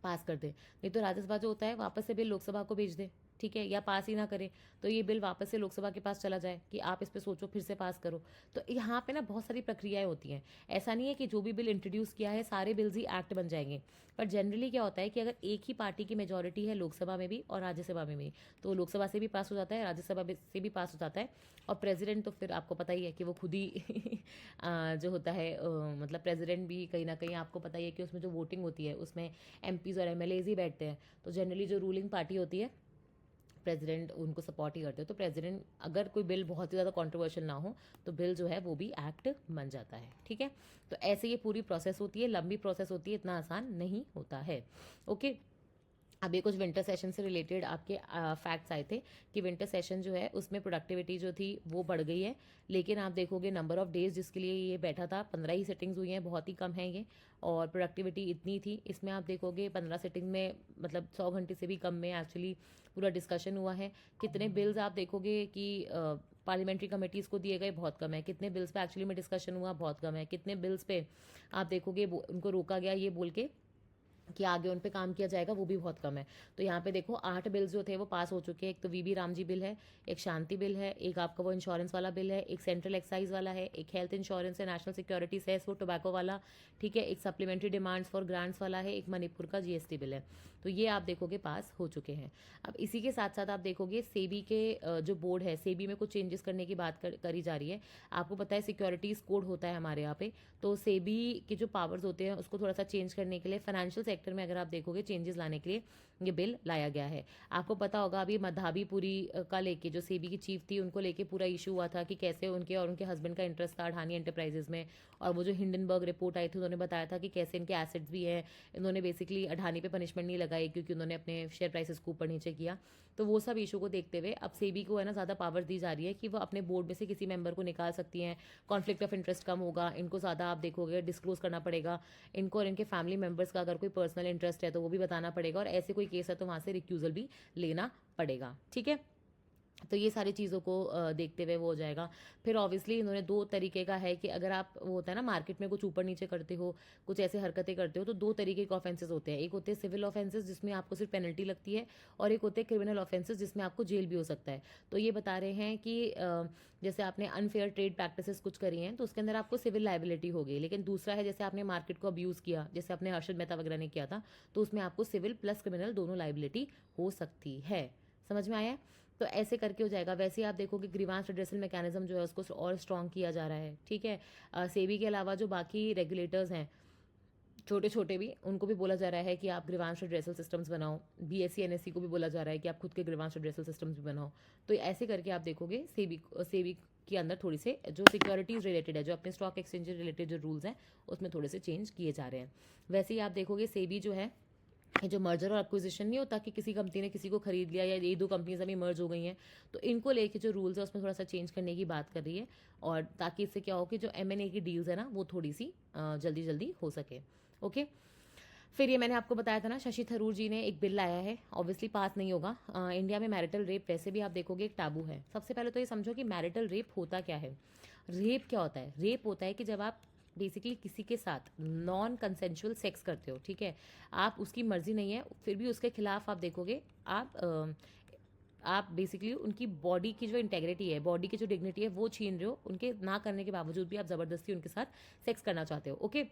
पास कर दे, नहीं तो राज्यसभा जो होता है वापस से बिल लोकसभा को भेज दे, ठीक है, या पास ही ना करे तो ये बिल वापस से लोकसभा के पास चला जाए कि आप इस पे सोचो, फिर से पास करो। तो यहाँ पे ना बहुत सारी प्रक्रियाएं होती हैं। ऐसा नहीं है कि जो भी बिल इंट्रोड्यूस किया है सारे बिल्स ही एक्ट बन जाएंगे, पर जनरली क्या होता है कि अगर एक ही पार्टी की मेजोरिटी है लोकसभा में भी और राज्यसभा में भी, तो लोकसभा से भी पास हो जाता है, राज्यसभा से भी पास हो जाता है। और प्रेसिडेंट तो फिर आपको पता ही है कि वो खुद ही जो होता है मतलब प्रेसिडेंट भी कहीं ना कहीं आपको पता ही है कि उसमें जो वोटिंग होती है उसमें एमपीज़ और एमएलएज ही बैठते हैं। तो जनरली जो रूलिंग पार्टी होती है प्रेसिडेंट उनको सपोर्ट ही करते हो, तो प्रेसिडेंट अगर कोई बिल बहुत ही ज़्यादा कंट्रोवर्शियल ना हो तो बिल जो है वो भी एक्ट बन जाता है। ठीक है, तो ऐसे ये पूरी प्रोसेस होती है, लंबी प्रोसेस होती है, इतना आसान नहीं होता है। ओके, अभी कुछ विंटर सेशन से रिलेटेड आपके फैक्ट्स आए थे कि विंटर सेशन जो है उसमें प्रोडक्टिविटी जो थी वो बढ़ गई है, लेकिन आप देखोगे नंबर ऑफ डेज जिसके लिए ये बैठा था 15 ही सिटिंग्स हुई हैं, बहुत ही कम है ये। और प्रोडक्टिविटी इतनी थी, इसमें आप देखोगे 15 सिटिंग में मतलब 100 घंटे से भी कम में एक्चुअली पूरा डिस्कशन हुआ है। कितने बिल्स आप देखोगे कि पार्लियामेंट्री कमेटीज़ को दिए गए, बहुत कम है। कितने बिल्स पे एक्चुअली में डिस्कशन हुआ, बहुत कम है। कितने बिल्स पे आप देखोगे उनको रोका गया ये बोल के कि आगे उन पे काम किया जाएगा, वो भी बहुत कम है। तो यहाँ पे देखो 8 बिल्स जो थे वो पास हो चुके हैं। एक तो वीबी रामजी बिल है, एक शांति बिल है, एक आपका वो इंश्योरेंस वाला बिल है, एक सेंट्रल एक्साइज वाला है, एक हेल्थ इंश्योरेंस है, नेशनल सिक्योरिटी सेस वो टोबैको वाला, ठीक है, एक सप्लीमेंट्री डिमांड्स फॉर ग्रांट्स वाला है, एक मणिपुर का जीएसटी बिल है। तो ये आप देखोगे पास हो चुके हैं। अब इसी के साथ साथ आप देखोगे सेबी के जो बोर्ड है, सेबी में कुछ चेंजेस करने की बात करी जा रही है। आपको पता है सिक्योरिटीज कोड होता है हमारे यहाँ पे, तो सेबी के जो पावर्स होते हैं उसको थोड़ा सा चेंज करने के लिए फाइनेंशियल सेक्टर में अगर आप देखोगे चेंजेस लाने के लिए ये बिल लाया गया है। आपको पता होगा अभी मधाबीपुरी का लेके जो सेबी की चीफ थी उनको लेके पूरा इशू हुआ था कि कैसे उनके और उनके हस्बैंड का इंटरेस्ट था अडानी एंटरप्राइजेज में, और वो जो हिंडनबर्ग रिपोर्ट आई थी उन्होंने बताया था कि कैसे इनके एसेट्स भी हैं। इन्होंने बेसिकली अडानी पे पनिशमेंट नहीं लगाई क्योंकि उन्होंने अपने शेयर प्राइसेस को ऊपर नीचे किया। तो वो सब इशू को देखते हुए अब सेबी को है ना ज़्यादा पावर दी जा रही है कि वो अपने बोर्ड में से किसी मेंबर को निकाल सकती हैं। कॉन्फ्लिक्ट ऑफ इंटरेस्ट कम होगा, इनको ज़्यादा आप देखोगे डिस्क्लोज करना पड़ेगा इनको, और इनके फैमिली मेंबर्स का अगर कोई पर्सनल इंटरेस्ट है तो वो भी बताना पड़ेगा, और ऐसे कोई केस है तो वहाँ से रिक्यूजल भी लेना पड़ेगा। ठीक है, तो ये सारी चीज़ों को देखते हुए वो हो जाएगा। फिर ऑब्वियसली इन्होंने 2 तरीके का है कि अगर आप वो होता है ना मार्केट में कुछ ऊपर नीचे करते हो, कुछ ऐसे हरकतें करते हो, तो 2 तरीके के ऑफेंसेस होते हैं। एक होते हैं सिविल ऑफेंसेस जिसमें आपको सिर्फ पेनल्टी लगती है, और एक होते हैं क्रिमिनल ऑफेंसेस जिसमें आपको जेल भी हो सकता है। तो ये बता रहे हैं कि जैसे आपने अनफेयर ट्रेड प्रैक्टिसेस कुछ करी हैं तो उसके अंदर आपको सिविल लाइबिलिटी होगी, लेकिन दूसरा है जैसे आपने मार्केट को अब्यूज़ किया, जैसे आपने हर्षद मेहता वगैरह ने किया था, तो उसमें आपको सिविल प्लस क्रिमिनल दोनों लाइबिलिटी हो सकती है। समझ में आया? तो ऐसे करके हो जाएगा। वैसे ही आप देखोगे ग्रीवांस रिड्रेसल मैकेनिज्म जो है उसको और स्ट्रॉन्ग किया जा रहा है। ठीक है, सेबी के अलावा जो बाकी रेगुलेटर्स हैं छोटे छोटे भी, उनको भी बोला जा रहा है कि आप ग्रीवांस रिड्रेसल सिस्टम्स बनाओ। बीएससी एनएससी को भी बोला जा रहा है कि आप खुद के ग्रीवांस रिड्रेसल सिस्टम्स भी बनाओ। तो ऐसे करके आप देखोगे सेबी के अंदर थोड़ी से जो सिक्योरिटीज़ रिलेटेड है, जो अपने स्टॉक एक्सचेंज रिलेटेड जो रूल्स हैं उसमें थोड़े से चेंज किए जा रहे हैं। वैसे ही आप देखोगे सेबी जो है, ये जो मर्जर और एक्विजिशन नहीं होता कि किसी कंपनी ने किसी को खरीद लिया या ये 2 कंपनीज अभी मर्ज हो गई हैं, तो इनको लेके जो रूल्स है उसमें थोड़ा सा चेंज करने की बात कर रही है, और ताकि इससे क्या हो कि जो एमएनए की डील्स है ना वो थोड़ी सी जल्दी जल्दी हो सके। ओके, फिर ये मैंने आपको बताया था ना शशि थरूर जी ने एक बिल लाया है, ऑब्वियसली पास नहीं होगा। इंडिया में मैरिटल रेप वैसे भी आप देखोगे एक टाबू है। सबसे पहले तो ये समझो कि मैरिटल रेप होता क्या है। रेप क्या होता है? रेप होता है कि जब आप बेसिकली किसी के साथ नॉन कंसेंशुअल सेक्स करते हो, ठीक है, आप उसकी मर्जी नहीं है फिर भी उसके खिलाफ आप देखोगे आप बेसिकली उनकी बॉडी की जो इंटेग्रिटी है, बॉडी की जो डिग्निटी है वो छीन रहे हो, उनके ना करने के बावजूद भी आप ज़बरदस्ती उनके साथ सेक्स करना चाहते हो। ओके,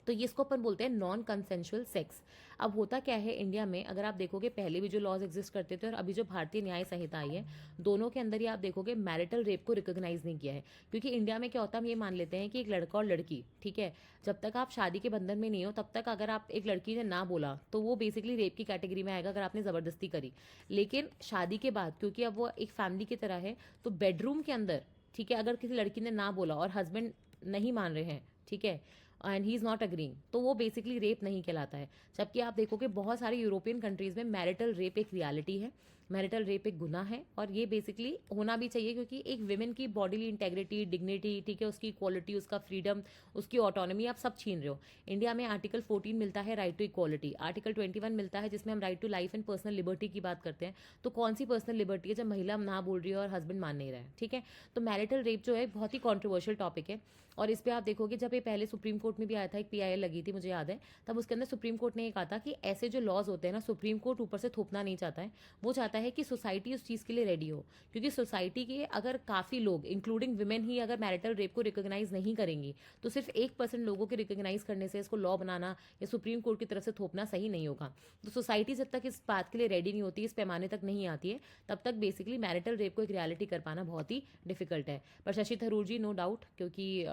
तो ये इसको अपन बोलते हैं नॉन कंसेंशुअल सेक्स। अब होता क्या है इंडिया में, अगर आप देखोगे पहले भी जो लॉज एग्जिस्ट करते थे और अभी जो भारतीय न्याय संहिता आई है, दोनों के अंदर ही आप देखोगे मैरिटल रेप को रिकॉग्नाइज नहीं किया है। क्योंकि इंडिया में क्या होता है, हम ये मान लेते हैं कि एक लड़का और लड़की, ठीक है, जब तक आप शादी के बंधन में नहीं हो तब तक अगर आप एक लड़की ने ना बोला तो वो बेसिकली रेप की कैटेगरी में आएगा अगर आपने ज़बरदस्ती करी। लेकिन शादी के बाद क्योंकि अब वो एक फैमिली की तरह है, तो बेडरूम के अंदर, ठीक है, अगर किसी लड़की ने ना बोला और हस्बैंड नहीं मान रहे हैं, ठीक है, and he is not agreeing, तो वो बेसिकली रेप नहीं कहलाता है। जबकि आप देखोगे बहुत सारी यूरोपियन कंट्रीज़ में मैरिटल रेप एक रियलिटी है, मैरिटल रेप एक गुनाह है, और ये बेसिकली होना भी चाहिए क्योंकि एक विमेन की बॉडीली इंटेग्रिटी, डिग्निटी, ठीक है, उसकी इक्वालिटी, उसका फ्रीडम, उसकी ऑटोनॉमी आप सब छीन रहे हो। इंडिया में आर्टिकल 14 मिलता है राइट टू इक्वालिटी, आर्टिकल 21 मिलता है जिसमें हम right to life and personal liberty की बात करते हैं। तो कौन सी पर्सनल लिबर्टी है जब महिला ना बोल रही है और हस्बैंड मान नहीं रहा है? ठीक है, तो मैरिटल रेप जो है बहुत ही कॉन्ट्रोवर्शियल टॉपिक है, और इस पर आप देखोगे जब ये पहले सुप्रीम कोर्ट में भी आया था, एक पीआईएल लगी थी मुझे याद है, तब उसके अंदर सुप्रीम कोर्ट ने ये कहा था कि ऐसे जो लॉज होते हैं ना, सुप्रीम कोर्ट ऊपर से थोपना नहीं चाहता है, वो चाहता है कि सोसाइटी उस चीज़ के लिए रेडी हो। क्योंकि सोसाइटी के अगर काफ़ी लोग इंक्लूडिंग विमेन ही अगर मैरिटल रेप को रिकॉग्नाइज नहीं करेंगी, तो सिर्फ 1% लोगों के रिकॉग्नाइज करने से इसको लॉ बनाना या सुप्रीम कोर्ट की तरफ से थोपना सही नहीं होगा। तो सोसाइटी जब तक इस बात के लिए रेडी नहीं होती, इस पैमाने तक नहीं आती है, तब तक बेसिकली मैरिटल रेप को एक रियलिटी कर पाना बहुत ही डिफिकल्ट है। पर शशि थरूर जी नो डाउट, क्योंकि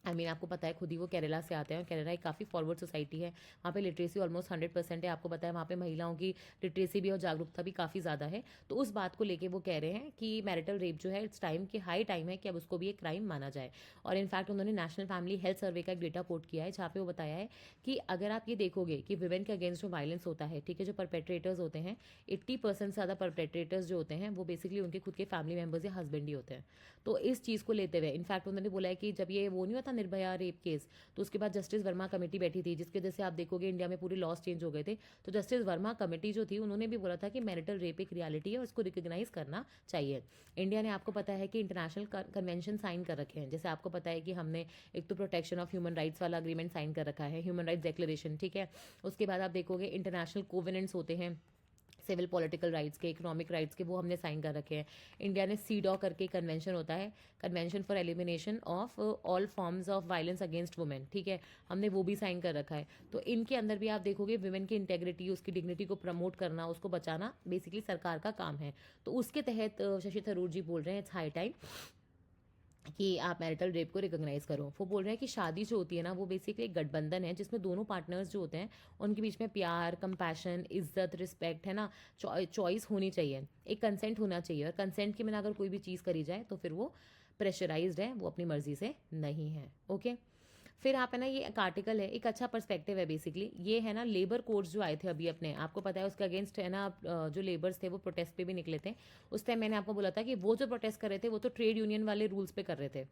आपको पता है खुद ही वो केरला से आते हैं और केरला एक काफ़ी फॉरवर्ड सोसाइटी है। वहाँ पे लिटरेसी ऑलमोस्ट 100% है। आपको पता है वहाँ पे महिलाओं की लिटरेसी भी और जागरूकता भी काफ़ी ज़्यादा है। तो उस बात को लेके वो कह रहे हैं कि मैरिटल रेप जो है इट्स टाइम कि हाई टाइम है कि अब उसको भी एक क्राइम माना जाए। और इनफैक्ट उन्होंने नेशनल फैमिली हेल्थ सर्वे का एक डेटा कोट किया है जहाँ पे वो बताया है कि अगर आप ये देखोगे कि विमेन के अगेंस्ट जो वायलेंस होता है, ठीक है, जो परपेट्रेटर्स होते हैं, 80% से ज़्यादा परपेट्रेटर्स जो होते हैं वो बेसिकली उनके खुद के फैमिली मेम्बर्स या हस्बैंड ही होते हैं। तो इस चीज़ को लेते हुए इनफैक्ट उन्होंने बोला है कि जब ये वो नहीं होता निर्भया रेप केस, तो उसके बाद जस्टिस वर्मा कमेटी बैठी थी जिसकी वजह से आप देखोगे इंडिया में पूरे लॉज चेंज हो गए थे। तो जस्टिस वर्मा कमेटी जो थी उन्होंने भी बोला था कि मैरिटल रेप एक रियलिटी है और इसको रिकग्नाइज करना चाहिए। इंडिया ने आपको पता है कि इंटरनेशनल कन्वेंशन साइन कर रखे हैं। जैसे आपको पता है कि हमने एक तो प्रोटेक्शन ऑफ ह्यूमन राइट्स वाला अग्रीमेंट साइन कर रखा है, ह्यूमन राइट्स डिक्लेरेशन, ठीक है। उसके बाद आप देखोगे इंटरनेशनल कोवेनेंट्स होते हैं सिविल पॉलिटिकल राइट्स के, इकोनॉमिक राइट्स के, वो हमने साइन कर रखे हैं। इंडिया ने सीडॉ करके कन्वेंशन होता है, convention for elimination of all forms of violence against women, ठीक है, हमने वो भी साइन कर रखा है। तो इनके अंदर भी आप देखोगे वुमेन की इंटेग्रिटी, उसकी डिग्निटी को प्रमोट करना, उसको बचाना बेसिकली सरकार का काम है। तो उसके तहत शशि थरूर जी बोल रहे हैं इट्स हाई टाइम कि आप मैरिटल रेप को रिकॉग्नाइज करो। वो बोल रहे हैं कि शादी जो होती है ना वो बेसिकली एक गठबंधन है जिसमें दोनों पार्टनर्स जो होते हैं उनके बीच में प्यार, कंपैशन, इज्जत, रिस्पेक्ट, है ना, चॉइस होनी चाहिए, एक कंसेंट होना चाहिए। और कंसेंट के बिना अगर कोई भी चीज़ करी जाए तो फिर वो प्रेशराइज्ड है, वो अपनी मर्जी से नहीं है। ओके, फिर आप है ना, ये एक आर्टिकल है, एक अच्छा पर्सपेक्टिव है बेसिकली। ये है ना लेबर कोड्स जो आए थे अभी अपने, आपको पता है उसके अगेंस्ट है ना, जो लेबर्स थे वो प्रोटेस्ट पे भी निकले थे। उस टाइम मैंने आपको बोला था कि वो जो प्रोटेस्ट कर रहे थे वो तो ट्रेड यूनियन वाले रूल्स पे कर रहे थे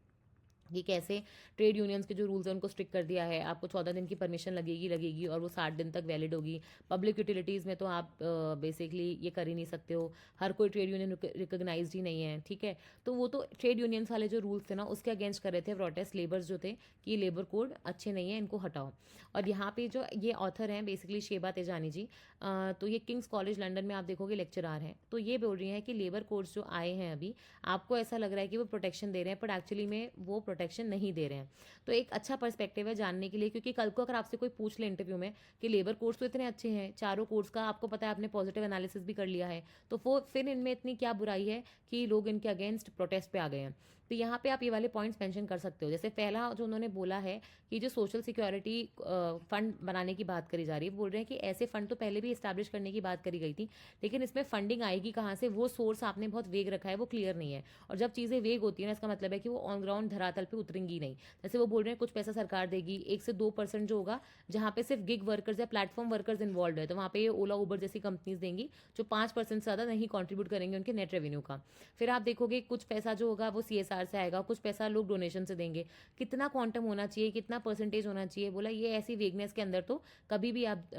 कि कैसे ट्रेड यूनियंस के जो रूल्स हैं उनको स्ट्रिक्ट कर दिया है, आपको 14 दिन की परमिशन लगेगी और वो 60 दिन तक वैलिड होगी। पब्लिक यूटिलिटीज़ में तो आप बेसिकली ये कर ही नहीं सकते हो, हर कोई ट्रेड यूनियन रिकोगनाइज ही नहीं है, ठीक है। तो वो तो ट्रेड यूनियंस वाले जो रूल्स थे ना उसके अगेंस्ट कर रहे थे प्रोटेस्ट लेबर्स जो थे कि लेबर कोड अच्छे नहीं है, इनको हटाओ। और यहाँ पे जो ये ऑथर हैं बेसिकली शेबा तेजानी जी, तो ये किंग्स कॉलेज लंदन में आप देखोगे लेक्चरार हैं। तो ये बोल रही हैं कि लेबर कोड्स जो आए हैं अभी, आपको ऐसा लग रहा है कि वो प्रोटेक्शन दे रहे हैं बट एक्चुअली में वो प्रोटेक्शन नहीं दे रहे हैं। तो एक अच्छा पर्सपेक्टिव है जानने के लिए, क्योंकि कल को अगर आपसे कोई पूछ ले इंटरव्यू में कि लेबर कोड्स तो इतने अच्छे हैं, चारों कोड्स का आपको पता है, आपने पॉजिटिव एनालिसिस भी कर लिया है, तो वो फिर इनमें इतनी क्या बुराई है कि लोग इनके अगेंस्ट प्रोटेस्ट पे आ गए हैं। तो यहाँ पे आप ये वाले पॉइंट्स मेंशन कर सकते हो। जैसे पहला जो उन्होंने बोला है कि जो सोशल सिक्योरिटी फंड बनाने की बात करी जा रही है, बोल रहे हैं कि ऐसे फंड तो पहले भी इस्टेब्लिश करने की बात करी गई थी, लेकिन इसमें फंडिंग आएगी कहाँ से, वो सोर्स आपने बहुत वेग रखा है, वो क्लियर नहीं है। और जब चीज़ें वेग होती है ना, इसका मतलब है कि वो ऑन ग्राउंड धरातल पे उतरेंगी नहीं। जैसे वो बोल रहे हैं कुछ पैसा सरकार देगी, 1 से 2% जो होगा, जहाँ पे सिर्फ गिग वर्कर्स या प्लेटफॉर्म वर्कर्स इन्वॉल्व है, तो वहाँ पे ये ओला उबर जैसी कंपनीज देंगी जो 5% से ज़्यादा नहीं कॉन्ट्रीब्यूट करेंगे उनके नेट रेवेन्यू का। फिर आप देखोगे कुछ पैसा जो होगा वो CSR से आएगा, कुछ पैसा लोग डोनेशन से देंगे। कितना क्वांटम होना चाहिए, कितना परसेंटेज होना चाहिए, बोला ये ऐसी वेगनेस के अंदर तो कभी भी आप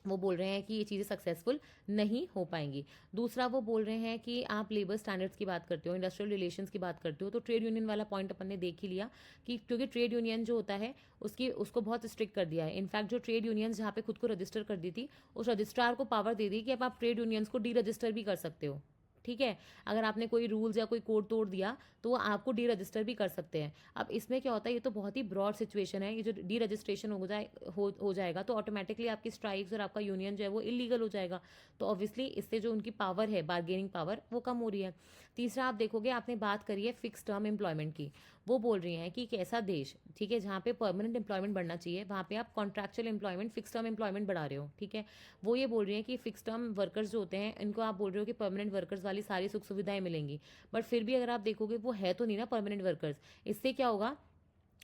वो बोल रहे हैं कि ये चीज़ें सक्सेसफुल नहीं हो पाएंगी। दूसरा वो बोल रहे हैं कि आप लेबर स्टैंडर्ड्स की बात करते हो, इंडस्ट्रियल रिलेशंस की बात करते हो, तो ट्रेड यूनियन वाला पॉइंट अपन ने देख ही लिया कि क्योंकि ट्रेड यूनियन जो होता है उसको बहुत स्ट्रिक्ट कर दिया है। इनफैक्ट जो ट्रेड यूनियंस जहाँ पे खुद को रजिस्टर कर दी थी, उस रजिस्ट्रार को पावर दे दी कि अब आप ट्रेड यूनियंस को डी रजिस्टर भी कर सकते हो, ठीक है। अगर आपने कोई रूल्स या कोई कोड तोड़ दिया तो वो आपको डी रजिस्टर भी कर सकते हैं। अब इसमें क्या होता है, ये तो बहुत ही ब्रॉड सिचुएशन है, ये जो डी रजिस्ट्रेशन हो जाएगा तो ऑटोमेटिकली आपकी स्ट्राइक्स और आपका यूनियन जो है वो इलीगल हो जाएगा। तो ऑब्वियसली इससे जो उनकी पावर है, बार्गेनिंग पावर, वो कम हो रही है। तीसरा आप देखोगे, आपने बात करी है फिक्स टर्म एम्प्लॉयमेंट की, वो बोल रही हैं कि एक ऐसा देश, ठीक है, जहाँ पे परमानेंट एम्प्लॉयमेंट बढ़ना चाहिए, वहाँ पे आप contractual employment, fix term employment बढ़ा रहे हो, ठीक है। वो ये बोल रही हैं कि फिक्स टर्म वर्कर्स जो होते हैं इनको आप बोल रहे हो कि परमानेंट वर्कर्स वाली सारी सुख सुविधाएं मिलेंगी, बट फिर भी अगर आप देखोगे वो है तो नहीं ना परमानेंट वर्कर्स। इससे क्या होगा,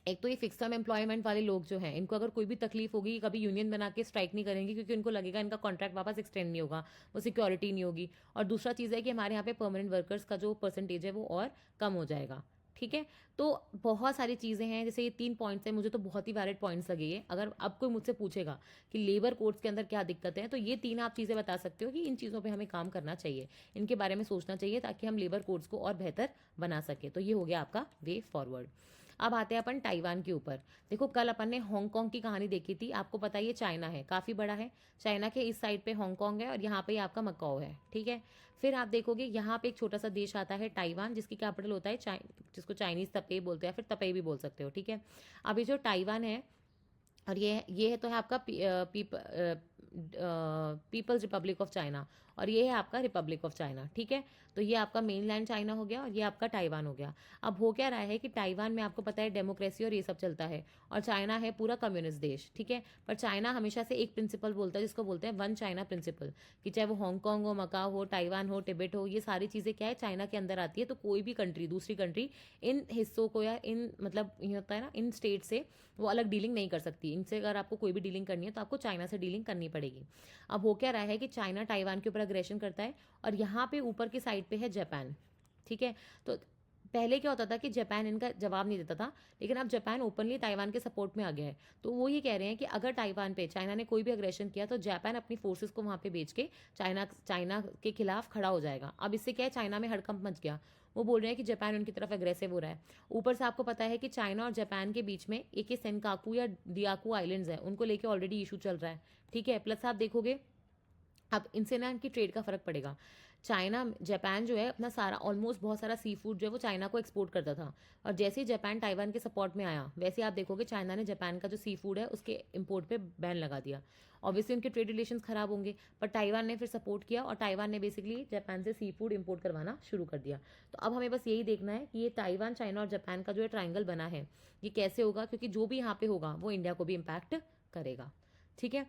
एक तो ये फिक्स टर्म एम्प्लॉयमेंट वाले लोग जो हैं इनको अगर कोई भी तकलीफ होगी, कभी यूनियन बना के स्ट्राइक नहीं करेंगे क्योंकि उनको लगेगा इनका कॉन्ट्रैक्ट वापस एक्सटेंड नहीं होगा, वो सिक्योरिटी नहीं होगी। और दूसरा चीज़ है कि हमारे यहाँ पे परमानेंट वर्कर्स का जो परसेंटेज है वो और कम हो जाएगा, ठीक है। तो बहुत सारी चीज़ें हैं, जैसे ये 3 पॉइंट्स हैं, मुझे तो बहुत ही वैलिड पॉइंट्स लगे ये। अगर अब कोई मुझसे पूछेगा कि लेबर कोड्स के अंदर क्या दिक्कत है, तो ये 3 आप चीज़ें बता सकते हो कि इन चीज़ों पे हमें काम करना चाहिए, इनके बारे में सोचना चाहिए ताकि हम लेबर कोड्स को और बेहतर बना सके। तो ये हो गया आपका वे फॉरवर्ड। अब आते हैं अपन ताइवान के ऊपर। देखो कल अपन ने हांगकांग की कहानी देखी थी, आपको पता है ये चाइना है, काफ़ी बड़ा है। चाइना के इस साइड पे हांगकांग है और यहाँ पे आपका मकाओ है, ठीक है। फिर आप देखोगे यहाँ पे एक छोटा सा देश आता है ताइवान, जिसकी कैपिटल होता है जिसको चाइनीज तपे बोलते हैं, फिर तपई भी बोल सकते हो, ठीक है। अभी जो ताइवान है, और ये तो है आपका पीपल्स रिपब्लिक ऑफ चाइना, और ये है आपका रिपब्लिक ऑफ चाइना। ठीक है, तो ये आपका मेन लैंड चाइना हो गया और ये आपका ताइवान हो गया। अब हो क्या रहा है कि ताइवान में आपको पता है डेमोक्रेसी और ये सब चलता है, और चाइना है पूरा कम्युनिस्ट देश। ठीक है, पर चाइना हमेशा से एक प्रिंसिपल बोलता है जिसको बोलते हैं वन चाइना प्रिंसिपल, कि चाहे वो हांगकांग हो, मकाओ हो, ताइवान हो, तिब्बत हो, ये सारी चीज़ें क्या है चाइना के अंदर आती है। तो कोई भी कंट्री, दूसरी कंट्री इन हिस्सों को या इन मतलब ये होता है ना, इन स्टेट से वो अलग डीलिंग नहीं कर सकती। इनसे अगर आपको कोई भी डीलिंग करनी है तो आपको चाइना से डीलिंग करनी पड़ेगी। अब हो क्या रहा है कि चाइना ताइवान के ऊपर अग्रेशन करता है, और यहाँ पे ऊपर की साइड पे है जापान। ठीक है, तो पहले क्या होता था कि जापान इनका जवाब नहीं देता था, लेकिन अब जापान ओपनली ताइवान के सपोर्ट में आ गया है। तो वो ये कह रहे हैं कि अगर ताइवान पे चाइना ने कोई भी अग्रेशन किया तो जापान अपनी फोर्सेस को वहाँ पे भेज के चाइना चाइना के खिलाफ खड़ा हो जाएगा। अब इससे क्या है, चाइना में हड़कंप मच गया। वो बोल रहे हैं कि जापान उनकी तरफ अग्रेसिव हो रहा है। ऊपर से आपको पता है कि चाइना और जापान के बीच में एक सेनकाकू या डियाकू आइलैंड्स है, उनको लेके ऑलरेडी इशू चल रहा है। ठीक है, प्लस आप देखोगे अब इनसे ना इनकी ट्रेड का फर्क पड़ेगा। चाइना जापान जो है अपना सारा ऑलमोस्ट बहुत सारा सी फूड जो है वो चाइना को एक्सपोर्ट करता था, और जैसे ही जापान ताइवान के सपोर्ट में आया वैसे आप देखोगे चाइना ने जापान का जो सी फूड है उसके इम्पोर्ट पे बैन लगा दिया। ऑब्वियसली उनके ट्रेड रिलेशंस खराब होंगे, पर ताइवान ने फिर सपोर्ट किया और ताइवान ने बेसिकली जापान से सी फूड इम्पोर्ट करवाना शुरू कर दिया। तो अब हमें बस यही देखना है कि ये ताइवान, चाइना और जापान का जो है ट्राइंगल बना है ये कैसे होगा, क्योंकि जो भी यहाँ पे होगा वो इंडिया को भी इम्पैक्ट करेगा। ठीक है,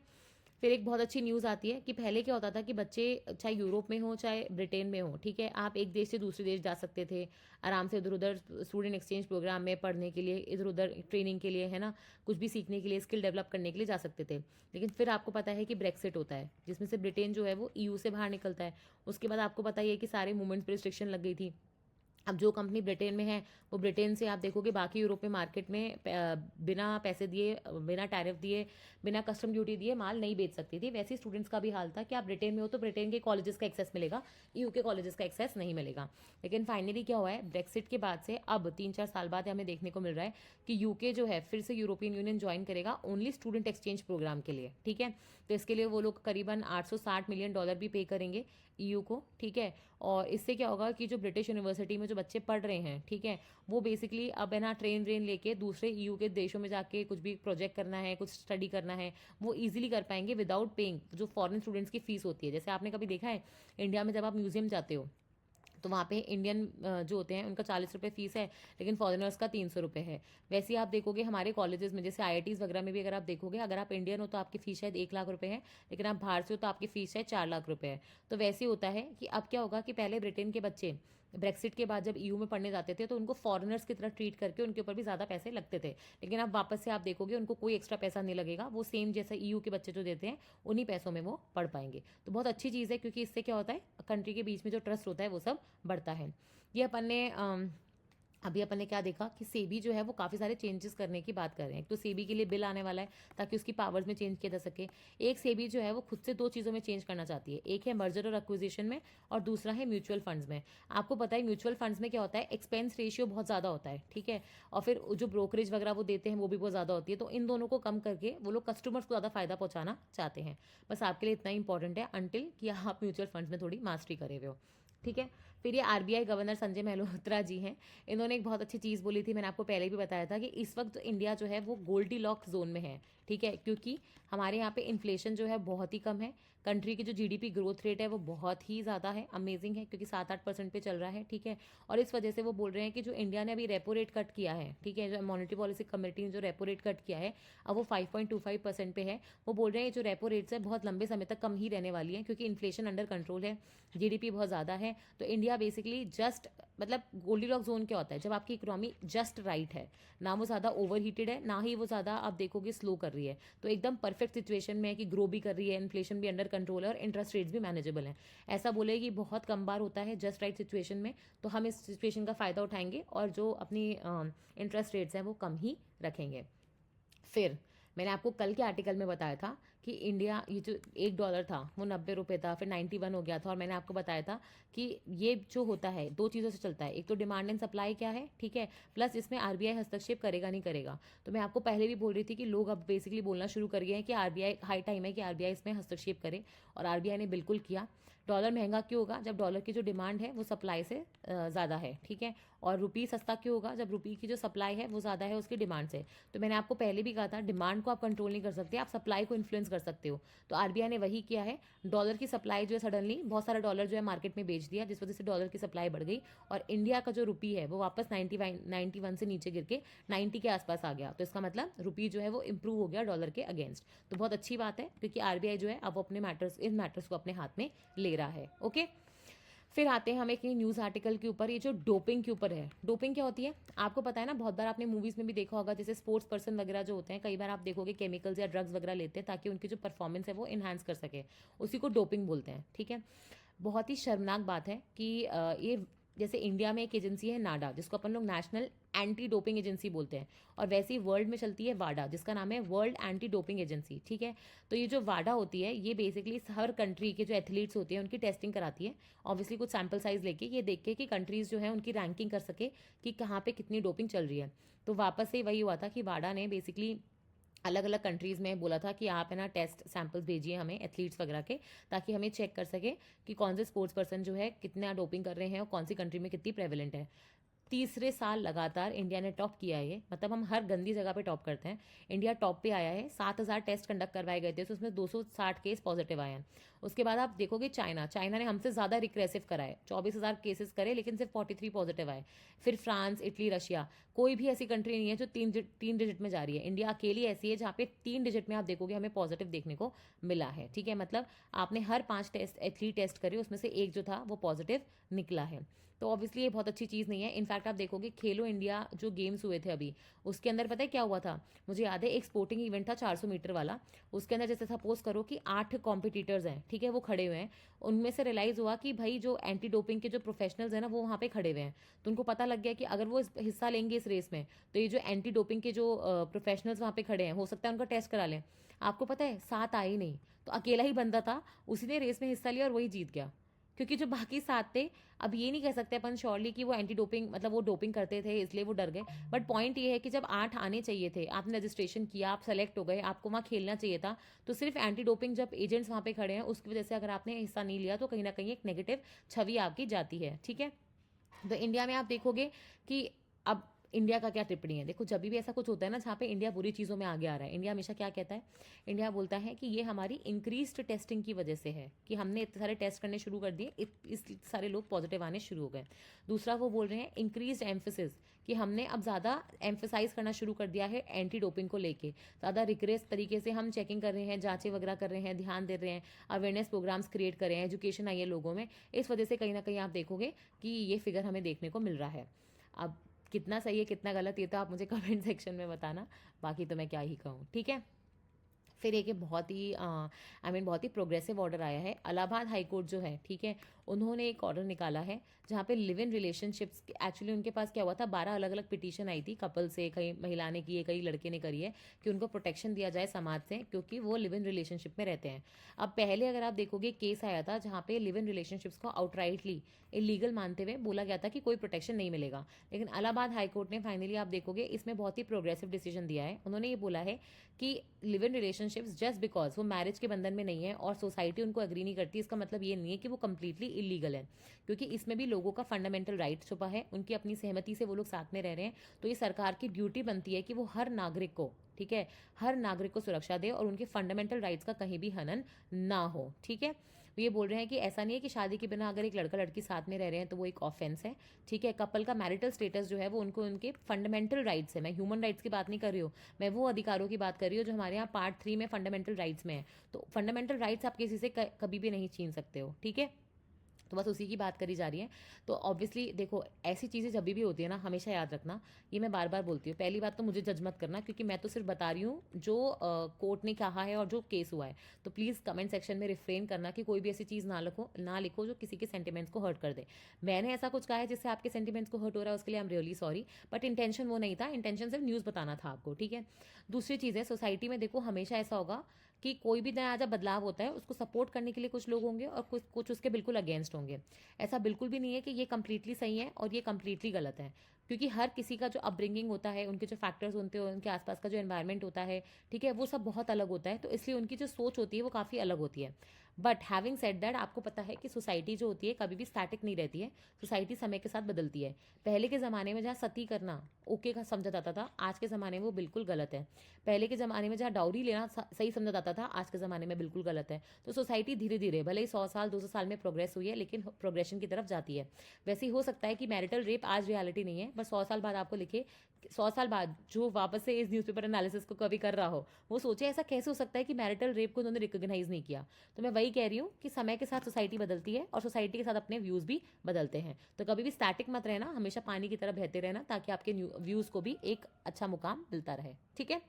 फिर एक बहुत अच्छी न्यूज़ आती है कि पहले क्या होता था कि बच्चे चाहे यूरोप में हो चाहे ब्रिटेन में हो, ठीक है, आप एक देश से दूसरे देश जा सकते थे आराम से, इधर उधर स्टूडेंट एक्सचेंज प्रोग्राम में पढ़ने के लिए, इधर उधर ट्रेनिंग के लिए, है ना, कुछ भी सीखने के लिए, स्किल डेवलप करने के लिए जा सकते थे। लेकिन फिर आपको पता है कि ब्रेक्सिट होता है जिसमें से ब्रिटेन जो है वो ईयू से बाहर निकलता है। उसके बाद आपको पता ही है कि सारे मूवमेंट्स पर रिस्ट्रिक्शन लग गई थी। अब जो कंपनी ब्रिटेन में है वो ब्रिटेन से आप देखोगे बाकी यूरोप में मार्केट में बिना पैसे दिए, बिना टैरिफ दिए, बिना कस्टम ड्यूटी दिए माल नहीं बेच सकती थी। वैसे ही स्टूडेंट्स का भी हाल था कि आप ब्रिटेन में हो तो ब्रिटेन के कॉलेजेस का एक्सेस मिलेगा, ईयू के कॉलेजेस का एक्सेस नहीं मिलेगा। लेकिन फाइनली क्या हुआ है, ब्रेक्सिट के बाद से अब 3-4 साल बाद हमें देखने को मिल रहा है कि यूके जो है फिर से यूरोपियन यूनियन ज्वाइन करेगा ओनली स्टूडेंट एक्सचेंज प्रोग्राम के लिए। ठीक है, तो इसके लिए वो लोग करीबन $860 मिलियन भी पे करेंगे ईयू को। ठीक है, और इससे क्या होगा कि जो ब्रिटिश यूनिवर्सिटी में जो बच्चे पढ़ रहे हैं, ठीक है, वो बेसिकली अब है ना ट्रेन व्रेन लेके दूसरे ईयू के देशों में जाके कुछ भी प्रोजेक्ट करना है, कुछ स्टडी करना है, वो इजीली कर पाएंगे विदाउट पेइंग जो फॉरेन स्टूडेंट्स की फीस होती है। जैसे आपने कभी देखा है इंडिया में जब आप म्यूजियम जाते हो तो वहाँ पे इंडियन जो होते हैं उनका 40 रुपये फीस है, लेकिन फॉरेनर्स का 300 रुपये है। वैसे ही आप देखोगे हमारे कॉलेजेस में, जैसे आईआईटीज़ वगैरह में भी अगर आप देखोगे, अगर आप इंडियन हो तो आपकी फीस शायद 1 लाख रुपये है, लेकिन आप बाहर से हो तो आपकी फीस शायद 4 लाख रुपये है। तो वैसे ही होता है कि अब क्या होगा कि पहले ब्रिटेन के बच्चे ब्रेक्सिट के बाद जब ईयू में पढ़ने जाते थे तो उनको फॉरेनर्स की तरह ट्रीट करके उनके ऊपर भी ज़्यादा पैसे लगते थे, लेकिन अब वापस से आप देखोगे उनको कोई एक्स्ट्रा पैसा नहीं लगेगा, वो सेम जैसा ईयू के बच्चे जो देते हैं उन्हीं पैसों में वो पढ़ पाएंगे। तो बहुत अच्छी चीज़ है, क्योंकि इससे क्या होता है कंट्री के बीच में जो ट्रस्ट होता है वो सब बढ़ता है। ये अपन ने अभी अपन ने क्या देखा कि सेबी जो है वो काफ़ी सारे चेंजेस करने की बात कर रहे हैं। एक तो सेबी के लिए बिल आने वाला है ताकि उसकी पावर्स में चेंज किया जा सके। एक सेबी जो है वो खुद से 2 चीज़ों में चेंज करना चाहती है, एक है मर्जर और एक्विजिशन में और दूसरा है म्यूचुअल फंड्स में। आपको पता है म्यूचुअल फंड्स में क्या होता है, एक्सपेंस रेशियो बहुत ज़्यादा होता है, ठीक है, और फिर जो ब्रोकरेज वगैरह वो देते हैं वो भी बहुत ज़्यादा होती है। तो इन दोनों को कम करके वो लोग कस्टमर्स को ज़्यादा फायदा पहुंचाना चाहते हैं। बस आपके लिए इतना ही इंपॉर्टेंट है अंटिल कि आप म्यूचुअल फंड्स में थोड़ी मास्टरी करे हुए हो। ठीक है, फिर ये आरबीआई गवर्नर संजय मल्होत्रा जी हैं, इन्होंने एक बहुत अच्छी चीज़ बोली थी, मैंने आपको पहले भी बताया था कि इस वक्त इंडिया जो है वो गोल्डी लॉक जोन में है। ठीक है, क्योंकि हमारे यहाँ पे इन्फ्लेशन जो है बहुत ही कम है, कंट्री की जो जीडीपी ग्रोथ रेट है वो बहुत ही ज़्यादा है, अमेजिंग है, क्योंकि 7-8% पे चल रहा है। ठीक है, और इस वजह से वो बोल रहे हैं कि जो इंडिया ने अभी रेपो रेट कट किया है, ठीक है, जो मॉनेटरी पॉलिसी कमेटी ने जो रेपो रेट कट किया है अब वो 5.25% पे है। वो बोल रहे हैं जो रेपो रेट्स है बहुत लंबे समय तक कम ही रहने वाली है, क्योंकि इन्फ्लेशन अंडर कंट्रोल है, जीडीपी बहुत ज़्यादा है। तो इंडिया बेसिकली जस्ट मतलब गोल्डी लॉक जोन क्या होता है, जब आपकी इकोनॉमी जस्ट राइट है, ना वो ज़्यादा ओवर हीटेड है ना ही वो ज़्यादा आप देखोगे स्लो कर रही है, तो एकदम परफेक्ट सिचुएशन में है कि ग्रो भी कर रही है, इन्फ्लेशन भी अंडर कंट्रोल है और इंटरेस्ट रेट्स भी मैनेजेबल हैं। ऐसा बोले कि बहुत कम बार होता है जस्ट राइट सिचुएशन में, तो हम इस सिचुएशन का फ़ायदा उठाएंगे और जो अपनी इंटरेस्ट रेट्स हैं वो कम ही रखेंगे। फिर मैंने आपको कल के आर्टिकल में बताया था कि इंडिया ये जो $1 था वो 90 रुपये था, फिर 91 हो गया था, और मैंने आपको बताया था कि ये जो होता है 2 चीज़ों से चलता है, एक तो डिमांड एंड सप्लाई क्या है, ठीक है, प्लस इसमें आरबीआई हस्तक्षेप करेगा नहीं करेगा। तो मैं आपको पहले भी बोल रही थी कि लोग अब बेसिकली बोलना शुरू कर गए हैं कि आरबीआई हाई टाइम है कि आरबीआई इसमें हस्तक्षेप करे, और आरबीआई ने बिल्कुल किया। डॉलर महंगा क्यों होगा? जब डॉलर की जो डिमांड है वो सप्लाई से ज़्यादा है, ठीक है। और रुपी सस्ता क्यों होगा? जब रुपी की जो सप्लाई है वो ज़्यादा है उसकी डिमांड से। तो मैंने आपको पहले भी कहा था, डिमांड को आप कंट्रोल नहीं कर सकते, आप सप्लाई को इन्फ्लुएंस कर सकते हो। तो आरबीआई ने वही किया है, डॉलर की सप्लाई जो है सडनली बहुत सारा डॉलर जो है मार्केट में बेच दिया, जिस वजह से डॉलर की सप्लाई बढ़ गई और इंडिया का जो रुपी है वो वापस 91 से नीचे गिर के 90 के आसपास आ गया। तो इसका मतलब रुपी जो है वो इंप्रूव हो गया डॉलर के अगेंस्ट। तो बहुत अच्छी बात है, क्योंकि आरबीआई जो है अब अपने इन मैटर्स को अपने हाथ में ले रहा है। ओके, फिर आते हैं हम एक न्यूज़ आर्टिकल के ऊपर, ये जो डोपिंग के ऊपर है। डोपिंग क्या होती है आपको पता है ना, बहुत बार आपने मूवीज़ में भी देखा होगा, जैसे स्पोर्ट्स पर्सन वगैरह जो होते हैं, कई बार आप देखोगे केमिकल्स या ड्रग्स वगैरह लेते हैं ताकि उनकी जो परफॉर्मेंस है वो इन्हांस कर सके, उसी को डोपिंग बोलते हैं, ठीक है। बहुत ही शर्मनाक बात है कि ये जैसे इंडिया में एक एजेंसी है नाडा, जिसको अपन लोग नेशनल एंटी डोपिंग एजेंसी बोलते हैं, और वैसे ही वर्ल्ड में चलती है वाडा, जिसका नाम है वर्ल्ड एंटी डोपिंग एजेंसी, ठीक है। तो ये जो वाडा होती है ये बेसिकली हर कंट्री के जो एथलीट्स होते हैं उनकी टेस्टिंग कराती है, ऑब्वियसली कुछ सैंपल साइज लेके, ये देख के कि कंट्रीज जो है उनकी रैंकिंग कर सके कि कहाँ पे कितनी डोपिंग चल रही है। तो वापस से वही हुआ था कि वाडा ने बेसिकली अलग अलग कंट्रीज़ में बोला था कि आप है ना टेस्ट सैंपल्स भेजिए हमें एथलीट्स वगैरह के, ताकि हमें चेक कर सके कि कौन से स्पोर्ट्स पर्सन जो है कितना डोपिंग कर रहे हैं और कौन सी कंट्री में कितनी प्रेवलेंट है। तीसरे साल लगातार इंडिया ने टॉप किया है ये, मतलब हम हर गंदी जगह पे टॉप करते हैं, इंडिया टॉप पे आया है। 7,000 टेस्ट कंडक्ट करवाए गए थे, तो उसमें 260 केस पॉजिटिव आए हैं। उसके बाद आप देखोगे चाइना ने हमसे ज़्यादा रिग्रेसिव कराए, 24,000 केसेस करे लेकिन सिर्फ 43 पॉजिटिव आए। फिर फ्रांस, इटली, रशिया, कोई भी ऐसी कंट्री नहीं है जो तीन डिजिट में जा रही है। इंडिया अकेली ऐसी है जहाँ पे 3 डिजिट में आप देखोगे हमें पॉजिटिव देखने को मिला है, ठीक है। मतलब आपने हर 5 टेस्ट एथलीट टेस्ट करे, उसमें से एक जो था वो पॉजिटिव निकला है। तो ऑब्वियसली ये बहुत अच्छी चीज़ नहीं है। इनफैक्ट आप देखोगे खेलो इंडिया जो गेम्स हुए थे अभी, उसके अंदर पता है क्या हुआ था? मुझे याद है एक स्पोर्टिंग इवेंट था 400 मीटर वाला, उसके अंदर जैसे सपोज करो कि 8 कॉम्पिटिटर्स हैं, ठीक है, वो खड़े हुए हैं। उनमें से रियलाइज़ हुआ कि भाई जो एंटी डोपिंग के जो प्रोफेशनल्स हैं ना वो वहाँ पे खड़े हुए हैं। तो उनको पता लग गया कि अगर वो हिस्सा लेंगे इस रेस में, तो ये जो एंटी डोपिंग के जो प्रोफेशनल्स वहाँ पे खड़े हैं, हो सकता है उनका टेस्ट करा लें। आपको पता है 7 आए ही नहीं, तो अकेला ही बंदा था, उसी ने रेस में हिस्सा लिया और वही जीत गया, क्योंकि जो बाकी 7 थे, अब ये नहीं कह सकते अपन श्योरली कि वो एंटी डोपिंग मतलब वो डोपिंग करते थे इसलिए वो डर गए। बट पॉइंट ये है कि जब 8 आने चाहिए थे, आपने रजिस्ट्रेशन किया, आप सेलेक्ट हो गए, आपको वहाँ खेलना चाहिए था, तो सिर्फ एंटी डोपिंग जब एजेंट्स वहाँ पे खड़े हैं उसकी वजह से अगर आपने हिस्सा नहीं लिया तो कहीं ना कहीं एक नेगेटिव छवि आपकी जाती है, ठीक है। तो इंडिया में आप देखोगे कि अब इंडिया का क्या टिप्पणी है, देखो जब भी ऐसा कुछ होता है ना जहाँ पे इंडिया बुरी चीज़ों में आगे आ रहा है, इंडिया हमेशा क्या कहता है? इंडिया बोलता है कि ये हमारी इंक्रीज्ड टेस्टिंग की वजह से है, कि हमने इतने सारे टेस्ट करने शुरू कर दिए, इस सारे लोग पॉजिटिव आने शुरू हो गए। दूसरा वो बोल रहे हैं इंक्रीज्ड एम्फोसिस, कि हमने अब ज़्यादा एम्फोसाइज करना शुरू कर दिया है एंटी डोपिंग को लेके, ज़्यादा रिग्रेस तरीके से हम चेकिंग कर रहे हैं, जांचें वगैरह कर रहे हैं, ध्यान दे रहे हैं, अवेयरनेस प्रोग्राम्स क्रिएट कर रहे हैं, एजुकेशन आई है लोगों में। इस वजह से कहीं ना कहीं आप देखोगे कि ये फिगर हमें देखने को मिल रहा है। अब कितना सही है कितना गलत ये तो आप मुझे कमेंट सेक्शन में बताना, बाकी तो मैं क्या ही कहूँ, ठीक है। फिर एक बहुत ही बहुत ही प्रोग्रेसिव ऑर्डर आया है, इलाहाबाद हाई कोर्ट जो है, ठीक है, उन्होंने एक ऑर्डर निकाला है जहाँ पे लिव इन रिलेशनशिप्स, एक्चुअली उनके पास क्या हुआ था, 12 अलग अलग पिटीशन आई थी कपल से, कई महिला ने की है, कई लड़के ने करी है, कि उनको प्रोटेक्शन दिया जाए समाज से, क्योंकि वो लिव इन रिलेशनशिप में रहते हैं। अब पहले अगर आप देखोगे केस आया था जहाँ पे लिव इन रिलेशनशिप्स को आउटराइटली इलीगल मानते हुए बोला गया था कि कोई प्रोटेक्शन नहीं मिलेगा, लेकिन इलाहाबाद हाई कोर्ट ने फाइनली आप देखोगे इसमें बहुत ही प्रोग्रेसिव डिसीजन दिया है। उन्होंने ये बोला है कि live in relationships just because वो मैरिज के बंधन में नहीं है और सोसाइटी उनको एग्री नहीं करती, इसका मतलब ये नहीं है कि वो कंप्लीटली इलीगल है, क्योंकि इसमें भी लोगों का फंडामेंटल राइट छुपा है, उनकी अपनी सहमति से वो लोग साथ में रह रहे हैं। तो ये सरकार की ड्यूटी बनती है कि वो हर नागरिक को, ठीक है, हर नागरिक को सुरक्षा दे और उनके फंडामेंटल राइट्स का कहीं भी हनन ना हो, ठीक है। ये बोल रहे हैं कि ऐसा नहीं है कि शादी के बिना अगर एक लड़का लड़की साथ में रह रहे हैं तो वो एक ऑफेंस है, ठीक है। कपल का मैरिटल स्टेटस जो है वो उनको उनके फंडामेंटल राइट्स है, मैं ह्यूमन राइट्स की बात नहीं कर रही हूँ, मैं वो अधिकारों की बात कर रही हूँ जो हमारे यहाँ पार्ट 3 में फंडामेंटल राइट्स में है। तो फंडामेंटल राइट्स आप किसी से कभी भी नहीं छीन सकते हो, ठीक है। तो बस उसी की बात करी जा रही है। तो ऑब्वियसली देखो ऐसी चीज़ें जब भी होती है ना, हमेशा याद रखना, ये मैं बार बार बोलती हूँ, पहली बात तो मुझे जज मत करना, क्योंकि मैं तो सिर्फ बता रही हूँ जो कोर्ट ने कहा है और जो केस हुआ है। तो प्लीज़ कमेंट सेक्शन में रिफ्रेन करना कि कोई भी ऐसी चीज़ ना लिखो जो किसी के सेंटिमेंट्स को हर्ट कर दे। मैंने ऐसा कुछ कहा है जिससे आपके सेंटिमेंट्स को हर्ट हो रहा है, उसके लिए I am really sorry, but intention वो नहीं था, इंटेंशन सिर्फ न्यूज़ बताना था आपको, ठीक है। दूसरी चीज़ है, सोसाइटी में देखो हमेशा ऐसा होगा कि कोई भी नया जब बदलाव होता है उसको सपोर्ट करने के लिए कुछ लोग होंगे और कुछ उसके बिल्कुल अगेंस्ट होंगे। ऐसा बिल्कुल भी नहीं है कि ये कंप्लीटली सही है और ये कंप्लीटली गलत है, क्योंकि हर किसी का जो अपब्रिंगिंग होता है, उनके जो फैक्टर्स होते हैं, उनके आसपास का जो एनवायरनमेंट होता है, ठीक है, वो सब बहुत अलग होता है, तो इसलिए उनकी जो सोच होती है वो काफ़ी अलग होती है। बट हैविंग सेड दैट, आपको पता है कि सोसाइटी जो होती है कभी भी स्टैटिक नहीं रहती है, सोसाइटी समय के साथ बदलती है। पहले के ज़माने में जहाँ सती करना ओके का समझा जाता था, आज के ज़माने में वो बिल्कुल गलत है। पहले के ज़माने में जहाँ डाउरी लेना सही समझा जाता था, आज के ज़माने में बिल्कुल गलत है। तो सोसाइटी धीरे धीरे, भले ही 100 साल 200 साल में प्रोग्रेस हुई है, लेकिन प्रोग्रेशन की तरफ जाती है। वैसे ही हो सकता है कि मैरिटल रेप आज रियलिटी नहीं है, बस 100 साल बाद आपको लिखे, 100 साल बाद जो वापस से इस न्यूज़पेपर एनालिसिस को कभी कर रहा हो, वो सोचे ऐसा कैसे हो सकता है कि मैरिटल रेप को उन्होंने रिकॉग्नाइज नहीं किया। तो मैं वही कह रही हूँ कि समय के साथ सोसाइटी बदलती है और सोसाइटी के साथ अपने व्यूज़ भी बदलते हैं। तो कभी भी स्टैटिक मत रहना, हमेशा पानी की तरह बहते रहना, ताकि आपके व्यूज़ को भी एक अच्छा मुकाम मिलता रहे। ठीक है।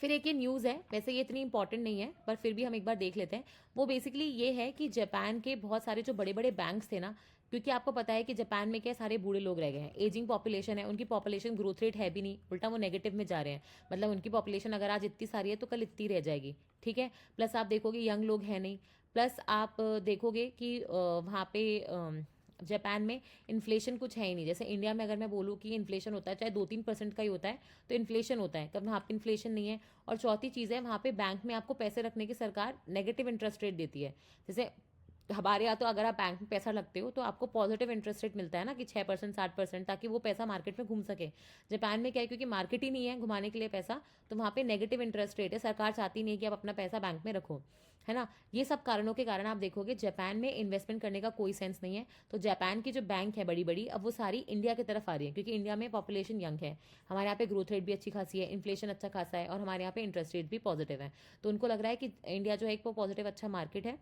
फिर एक ये न्यूज़ है, वैसे ये इतनी इंपॉर्टेंट नहीं है, पर फिर भी हम एक बार देख लेते हैं। वो बेसिकली ये है कि जापान के बहुत सारे जो बड़े बड़े बैंक्स थे ना, क्योंकि आपको पता है कि जापान में क्या सारे बूढ़े लोग रह गए हैं, एजिंग पॉपुलेशन है, उनकी पॉपुलेशन ग्रोथ रेट है भी नहीं, उल्टा वो नेगेटिव में जा रहे हैं। मतलब उनकी पॉपुलेशन अगर आज इतनी सारी है तो कल इतनी रह जाएगी। ठीक है। प्लस आप देखोगे यंग लोग हैं नहीं। प्लस आप देखोगे कि वहाँ पे जापान में इन्फ्लेशन कुछ है ही नहीं। जैसे इंडिया में अगर मैं बोलूँ कि इन्फ्लेशन होता है चाहे 2-3% का ही होता है, तो इन्फ्लेशन होता है, कब वहाँ पे इन्फ्लेशन नहीं है। और चौथी चीज़ है, वहाँ पे बैंक में आपको पैसे रखने की सरकार नेगेटिव इंटरेस्ट रेट देती है। जैसे हमारे यहाँ तो अगर आप बैंक में पैसा लगते हो तो आपको पॉजिटिव इंटरेस्ट रेट मिलता है ना, कि 6% 7%, ताकि वो पैसा मार्केट में घूम सके। जापान में क्या है, क्योंकि मार्केट ही नहीं है घुमाने के लिए पैसा, तो वहाँ पे नेगेटिव इंटरेस्ट रेट है, सरकार चाहती नहीं है कि आप अपना पैसा बैंक में रखो, है ना। ये सब कारणों के कारण आप देखोगे जापान में इन्वेस्टमेंट करने का कोई सेंस नहीं है। तो जापान की जो बैंक है बड़ी बड़ी, अब वो सारी इंडिया की तरफ आ रही है, क्योंकि इंडिया में पॉपुलेशन यंग है, हमारे यहाँ पे ग्रोथ रेट भी अच्छी खासी है, इन्फ्लेशन अच्छा खासा है, और हमारे यहाँ पे इंटरेस्ट रेट भी पॉजिटिव है। तो उनको लग रहा है कि इंडिया जो है एक पॉजिटिव अच्छा मार्केट है,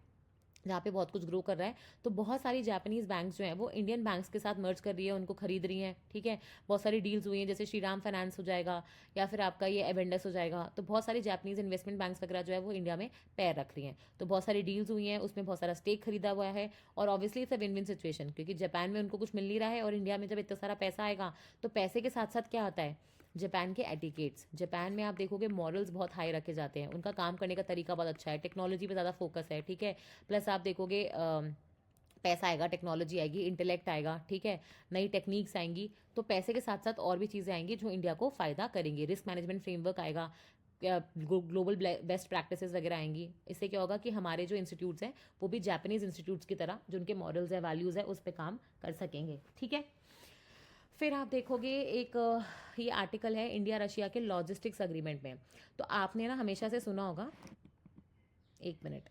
जहाँ पे बहुत कुछ ग्रो कर रहा है। तो बहुत सारी जापानीज बैंक्स जो हैं वो इंडियन बैंक्स के साथ मर्ज कर रही है, उनको खरीद रही हैं। ठीक है। बहुत सारी डील्स हुई हैं, जैसे श्रीराम फाइनेंस हो जाएगा, या फिर आपका ये एवेंडस हो जाएगा। तो बहुत सारी जापानीज इन्वेस्टमेंट बैंक्स वगैरह जो है वो इंडिया में पैर रख रही हैं। तो बहुत सारी डील्स हुई हैं, उसमें बहुत सारा स्टेक खरीदा हुआ है, और obviously it's a win win situation, क्योंकि जापान में उनको कुछ मिल नहीं रहा है, और इंडिया में जब इतना सारा पैसा आएगा तो पैसे के साथ साथ क्या आता है, जापान के एटिकेट्स। जापान में आप देखोगे मॉरल्स बहुत हाई रखे जाते हैं, उनका काम करने का तरीका बहुत अच्छा है, टेक्नोलॉजी पे ज़्यादा फोकस है। ठीक है। प्लस आप देखोगे पैसा आएगा, टेक्नोलॉजी आएगी, इंटेलेक्ट आएगा, ठीक है, नई टेक्निक्स आएंगी, तो पैसे के साथ साथ और भी चीज़ें आएंगी जो इंडिया को फ़ायदा करेंगी। रिस्क मैनेजमेंट फ्रेमवर्क आएगा, ग्लोबल बेस्ट प्रैक्टिसेस वगैरह आएंगी। इससे क्या होगा कि हमारे जो इंस्टीट्यूट्स हैं वो भी जापानीज़ इंस्टीट्यूट्स की तरह, जो उनके मॉडल्स है, वैल्यूज़ है, उस पर काम कर सकेंगे। ठीक है। फिर आप देखोगे एक ये आर्टिकल है इंडिया रशिया के लॉजिस्टिक्स अग्रीमेंट में। तो आपने ना हमेशा से सुना होगा, एक मिनट,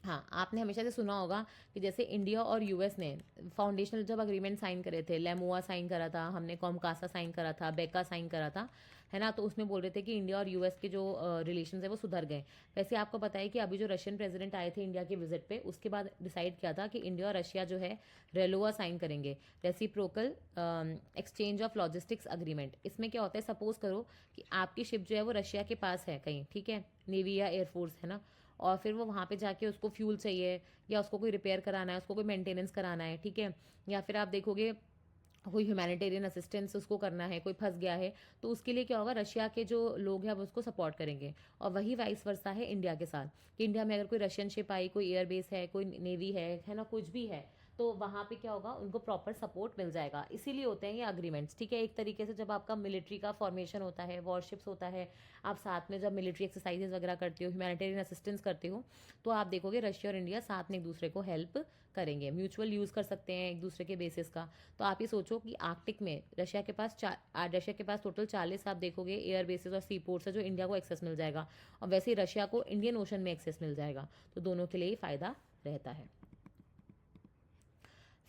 हाँ, आपने हमेशा से सुना होगा कि जैसे इंडिया और यूएस ने फाउंडेशनल जब अग्रीमेंट साइन करे थे, लेमुआ साइन करा था, हमने कॉमकासा साइन करा था, बेका साइन करा था, है ना। तो उसमें बोल रहे थे कि इंडिया और यूएस के जो रिलेशंस है वो सुधर गए। वैसे आपको पता है कि अभी जो रशियन प्रेसिडेंट आए थे इंडिया के विजिट पे, उसके बाद डिसाइड किया था कि इंडिया और रशिया जो है रेलोआ साइन करेंगे, reciprocal exchange of logistics agreement. इसमें क्या होता है, सपोज करो कि आपकी शिप जो है वो रशिया के पास है कहीं, ठीक है, नेवी या एयरफोर्स, है ना, और फिर वो वहाँ पे जाके उसको फ्यूल चाहिए, या उसको कोई रिपेयर कराना है, उसको कोई मेंटेनेंस कराना है, ठीक है, या फिर आप देखोगे कोई ह्यूमैनिटेरियन असिस्टेंस उसको करना है, कोई फंस गया है, तो उसके लिए क्या होगा, रशिया के जो लोग हैं वो उसको सपोर्ट करेंगे। और वही वाइस वर्सा है इंडिया के साथ, कि इंडिया में अगर कोई रशियन शिप आई, कोई एयरबेस है, कोई नेवी है ना, कुछ भी है, तो वहाँ पे क्या होगा, उनको प्रॉपर सपोर्ट मिल जाएगा। इसीलिए होते हैं ये अग्रीमेंट्स। ठीक है। एक तरीके से जब आपका मिलिट्री का फॉर्मेशन होता है, वॉरशिप्स होता है, आप साथ में जब मिलिट्री एक्सरसाइजेज वगैरह करते हो, ह्यूमैनिटेरियन असिस्टेंस करते हो, तो आप देखोगे रशिया और इंडिया साथ में एक दूसरे को हेल्प करेंगे, म्यूचुअल यूज़ कर सकते हैं एक दूसरे के बेसिस का। तो आप ये सोचो कि आर्कटिक में रशिया के पास टोटल 40 आप देखोगे एयर बेसिस और सी पोर्ट्स है, जो इंडिया को एक्सेस मिल जाएगा, और वैसे ही रशिया को इंडियन ओशन में एक्सेस मिल जाएगा। तो दोनों के लिए ही फ़ायदा रहता है।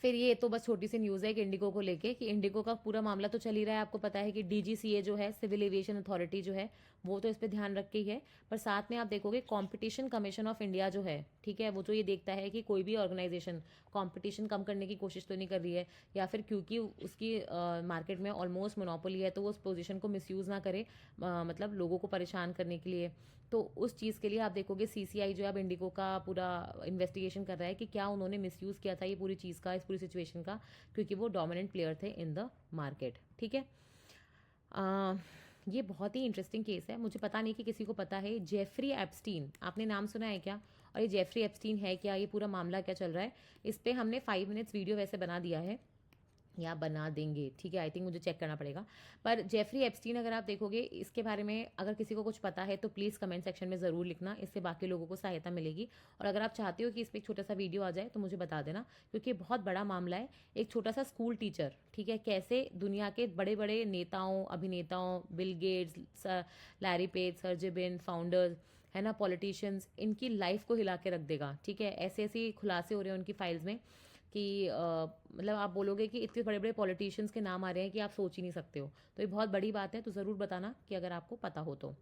फिर ये तो बस छोटी सी न्यूज़ है कि इंडिगो को लेके, कि इंडिगो का पूरा मामला तो चल ही रहा है। आपको पता है कि डीजीसीए जो है, सिविल एविएशन अथॉरिटी जो है, वो तो इस पर ध्यान रख के ही है। पर साथ में आप देखोगे कंपटीशन कमीशन ऑफ इंडिया जो है, ठीक है, वो जो ये देखता है कि कोई भी ऑर्गेनाइजेशन कंपटीशन कम करने की कोशिश तो नहीं कर रही है, या फिर क्योंकि उसकी मार्केट में ऑलमोस्ट मोनोपोली है तो वो उस पोजीशन को मिसयूज़ ना करे, मतलब लोगों को परेशान करने के लिए। तो उस चीज़ के लिए आप देखोगे सीसीआई जो है अब इंडिगो का पूरा इन्वेस्टिगेशन कर रहा है कि क्या उन्होंने मिसयूज़ किया था ये पूरी चीज़ का, इस पूरी सिचुएशन का, क्योंकि वो डोमिनेंट प्लेयर थे इन द मार्केट। ठीक है। ये बहुत ही इंटरेस्टिंग केस है। मुझे पता नहीं कि किसी को पता है, जेफरी एप्स्टीन, आपने नाम सुना है क्या, और ये जेफरी एप्स्टीन है क्या, ये पूरा मामला क्या चल रहा है, इस पर हमने 5 मिनट्स वीडियो वैसे बना दिया है। या बना देंगे, ठीक है, आई थिंक मुझे चेक करना पड़ेगा। पर जेफरी एप्स्टीन अगर आप देखोगे इसके बारे में, अगर किसी को कुछ पता है तो प्लीज़ कमेंट सेक्शन में ज़रूर लिखना, इससे बाकी लोगों को सहायता मिलेगी। और अगर आप चाहते हो कि इस पर एक छोटा सा वीडियो आ जाए तो मुझे बता देना, क्योंकि बहुत बड़ा मामला है। एक छोटा सा स्कूल टीचर, ठीक है, कैसे दुनिया के बड़े बड़े नेताओं, अभिनेताओं, Bill Gates, Larry Page, Sergey Brin, founders, है ना, पॉलिटिशियंस, इनकी लाइफ को हिला के रख देगा, ठीक है। ऐसे ऐसे खुलासे हो रहे हैं उनकी फाइल्स में कि मतलब आप बोलोगे कि इतने बड़े बड़े पॉलिटिशियंस के नाम आ रहे हैं कि आप सोच ही नहीं सकते हो। तो ये बहुत बड़ी बात है, तो ज़रूर बताना कि अगर आपको पता हो तो।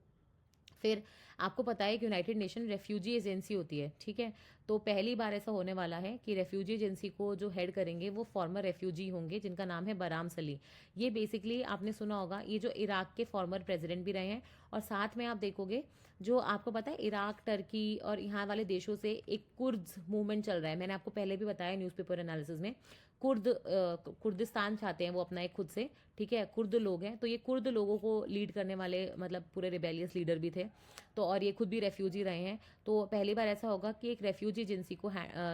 फिर आपको पता है कि यूनाइटेड नेशन रेफ्यूजी एजेंसी होती है, ठीक है। तो पहली बार ऐसा होने वाला है कि रेफ्यूजी एजेंसी को जो हेड करेंगे वो फॉर्मर रेफ्यूजी होंगे, जिनका नाम है बराम सली। ये बेसिकली आपने सुना होगा, ये जो इराक के फॉर्मर प्रेसिडेंट भी रहे हैं। और साथ में आप देखोगे, जो आपको पता है इराक, टर्की और यहाँ वाले देशों से एक कुर्द्स मूवमेंट चल रहा है। मैंने आपको पहले भी बताया न्यूज़पेपर एनालिसिस में, कुर्दिस्तान चाहते हैं वो अपना एक खुद से, ठीक है, कुर्द लोग हैं। तो ये कुर्द लोगों को लीड करने वाले मतलब पूरे रिबेलियस लीडर भी थे। तो और ये खुद भी रेफ्यूजी रहे हैं। तो पहली बार ऐसा होगा कि एक रेफ्यूजी एजेंसी को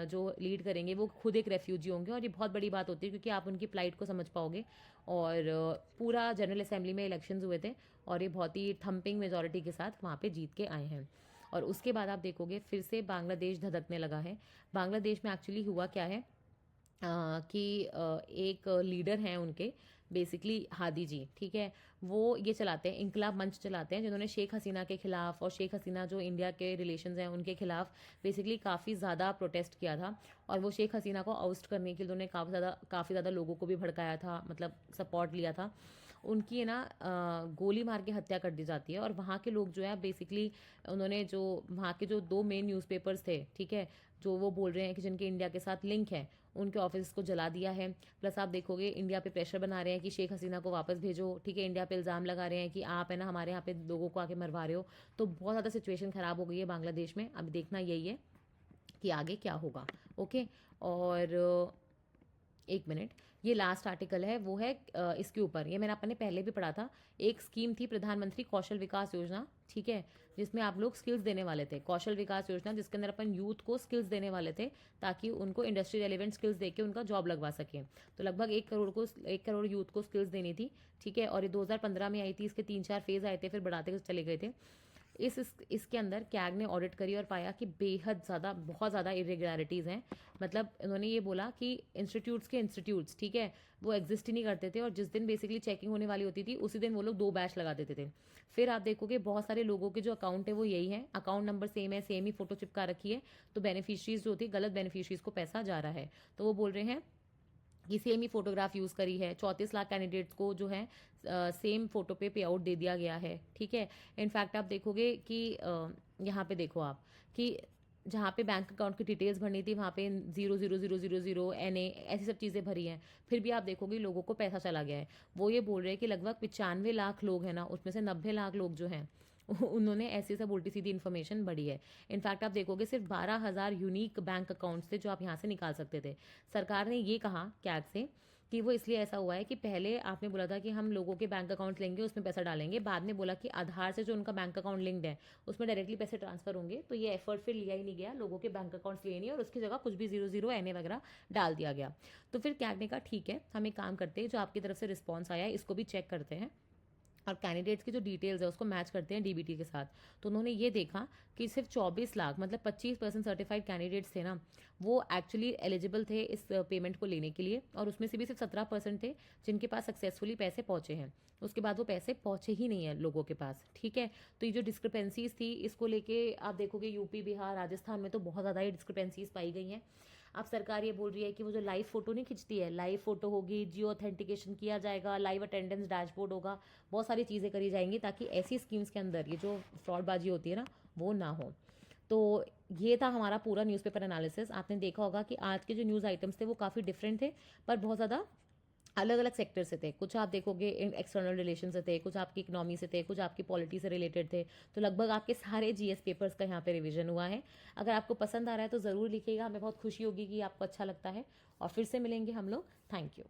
जो लीड करेंगे वो खुद एक रेफ्यूजी होंगे। और ये बहुत बड़ी बात होती है, क्योंकि आप उनकी प्लाइट को समझ पाओगे। और पूरा जनरल असेंबली में इलेक्शंस हुए थे और ये बहुत ही थम्पिंग मेजोरिटी के साथ वहाँ पे जीत के आए हैं। और उसके बाद आप देखोगे फिर से बांग्लादेश धधकने लगा है। बांग्लादेश में एक्चुअली हुआ क्या है, कि एक लीडर हैं उनके, बेसिकली हादी जी, ठीक है। वो ये चलाते हैं, इंकलाब मंच चलाते हैं, जिन्होंने शेख हसीना के खिलाफ, और शेख हसीना जो इंडिया के रिलेशंस हैं उनके खिलाफ बेसिकली काफ़ी ज़्यादा प्रोटेस्ट किया था। और वो शेख हसीना को आउस्ट करने के लिए उन्होंने काफ़ी ज़्यादा लोगों को भी भड़काया था, मतलब सपोर्ट लिया था। उनकी है ना गोली मार के हत्या कर दी जाती है। और वहाँ के लोग जो है बेसिकली, उन्होंने जो वहाँ के जो 2 मेन न्यूज़पेपर्स थे, ठीक है, जो वो बोल रहे हैं कि जिनके इंडिया के साथ लिंक है, उनके ऑफिस को जला दिया है। प्लस आप देखोगे इंडिया पे प्रेशर बना रहे हैं कि शेख हसीना को वापस भेजो, ठीक है। इंडिया पे इल्ज़ाम लगा रहे हैं कि आप है ना हमारे यहाँ पे लोगों को आके मरवा रहे हो। तो बहुत ज़्यादा सिचुएशन ख़राब हो गई है बांग्लादेश में। अब देखना यही है कि आगे क्या होगा। ओके। और एक मिनट, ये लास्ट आर्टिकल है, वो है इसके ऊपर, ये मैंने अपने पहले भी पढ़ा था। एक स्कीम थी प्रधानमंत्री कौशल विकास योजना, ठीक है, जिसमें आप लोग स्किल्स देने वाले थे। कौशल विकास योजना जिसके अंदर अपन यूथ को स्किल्स देने वाले थे, ताकि उनको इंडस्ट्री रेलिवेंट स्किल्स देके उनका जॉब लगवा सकें। तो लगभग 1 करोड़ यूथ को स्किल्स देनी थी, ठीक है। और ये 2015 में आई थी, इसके 3-4 फेज आए थे, फिर बढ़ाते चले गए थे। इसके अंदर कैग ने ऑडिट करी और पाया कि बेहद ज़्यादा, बहुत ज़्यादा इरेगुलरिटीज़ हैं। मतलब उन्होंने ये बोला कि इंस्टीट्यूट्स, ठीक है, वो एग्जिस्ट ही नहीं करते थे। और जिस दिन बेसिकली चेकिंग होने वाली होती थी उसी दिन वो लोग 2 बैच लगा देते थे। फिर आप देखोगे बहुत सारे लोगों के जो अकाउंट है वो यही है, अकाउंट नंबर सेम है, सेम ही फोटो चिपका रखी है। तो बेनिफिशरीज जो होती है, गलत बेनिफिशरीज को पैसा जा रहा है। तो वो बोल रहे हैं कि सेम ही फोटोग्राफ यूज़ करी है। 34 लाख कैंडिडेट्स को जो है सेम फोटो पे पे आउट दे दिया गया है, ठीक है। इनफैक्ट आप देखोगे कि यहाँ पे देखो आप कि जहाँ पे बैंक अकाउंट की डिटेल्स भरनी थी वहाँ पे 00000 NA ऐसी सब चीज़ें भरी हैं। फिर भी आप देखोगे लोगों को पैसा चला गया है। वो ये बोल रहे हैं कि लगभग 95 लाख लोग हैं ना, उसमें से 90 लाख लोग जो हैं उन्होंने ऐसी सब उल्टी सीधी इन्फॉर्मेशन भरी है। इनफैक्ट आप देखोगे सिर्फ 12,000 यूनिक बैंक अकाउंट्स थे जो आप यहाँ से निकाल सकते थे। सरकार ने ये कहा कैग से कि वो इसलिए ऐसा हुआ है कि पहले आपने बोला था कि हम लोगों के बैंक अकाउंट लेंगे, उसमें पैसा डालेंगे, बाद में बोला कि आधार से जो उनका बैंक अकाउंट लिंक्ड है उसमें डायरेक्टली पैसे ट्रांसफर होंगे। तो ये एफर्ट फिर लिया ही नहीं गया, लोगों के बैंक अकाउंट्स लिए नहीं, और उसकी जगह कुछ भी 00 NA वगैरह डाल दिया गया। तो फिर कैग ने कहा ठीक है, हम एक काम करते हैं, जो आपकी तरफ से रिस्पॉन्स आया है इसको भी चेक करते हैं और कैंडिडेट्स की जो डिटेल्स है उसको मैच करते हैं डीबीटी के साथ। तो उन्होंने ये देखा कि सिर्फ 24 लाख, मतलब 25% सर्टिफाइड कैंडिडेट्स थे ना, वो एक्चुअली एलिजिबल थे इस पेमेंट को लेने के लिए। और उसमें से भी सिर्फ 17% थे जिनके पास सक्सेसफुली पैसे पहुंचे हैं। उसके बाद वो पैसे पहुंचे ही नहीं है लोगों के पास, ठीक है। तो ये जो डिस्क्रिपेंसीज थी इसको लेके आप देखोगे यूपी, बिहार, राजस्थान में तो बहुत ज़्यादा ही डिस्क्रिपेंसीज पाई गई हैं। अब सरकार ये बोल रही है कि वो जो लाइव फोटो नहीं खिंचती है, लाइव फोटो होगी, जियो ऑथेंटिकेशन किया जाएगा, लाइव अटेंडेंस डैशबोर्ड होगा, बहुत सारी चीज़ें करी जाएंगी ताकि ऐसी स्कीम्स के अंदर ये जो फ्रॉडबाजी होती है ना वो ना हो। तो ये था हमारा पूरा न्यूज़पेपर एनालिसिस। आपने देखा होगा कि आज के जो न्यूज़ आइटम्स थे वो काफ़ी डिफरेंट थे, पर बहुत ज़्यादा अलग अलग सेक्टर से थे। कुछ आप देखोगे एक्सटर्नल रिलेशन से थे, कुछ आपकी इकोनॉमी से थे, कुछ आपकी पॉलिटी से रिलेटेड थे। तो लगभग आपके सारे जीएस पेपर्स का यहाँ पे रिवीजन हुआ है। अगर आपको पसंद आ रहा है तो ज़रूर लिखिएगा, हमें बहुत खुशी होगी कि आपको अच्छा लगता है। और फिर से मिलेंगे हम लोग। Thank you.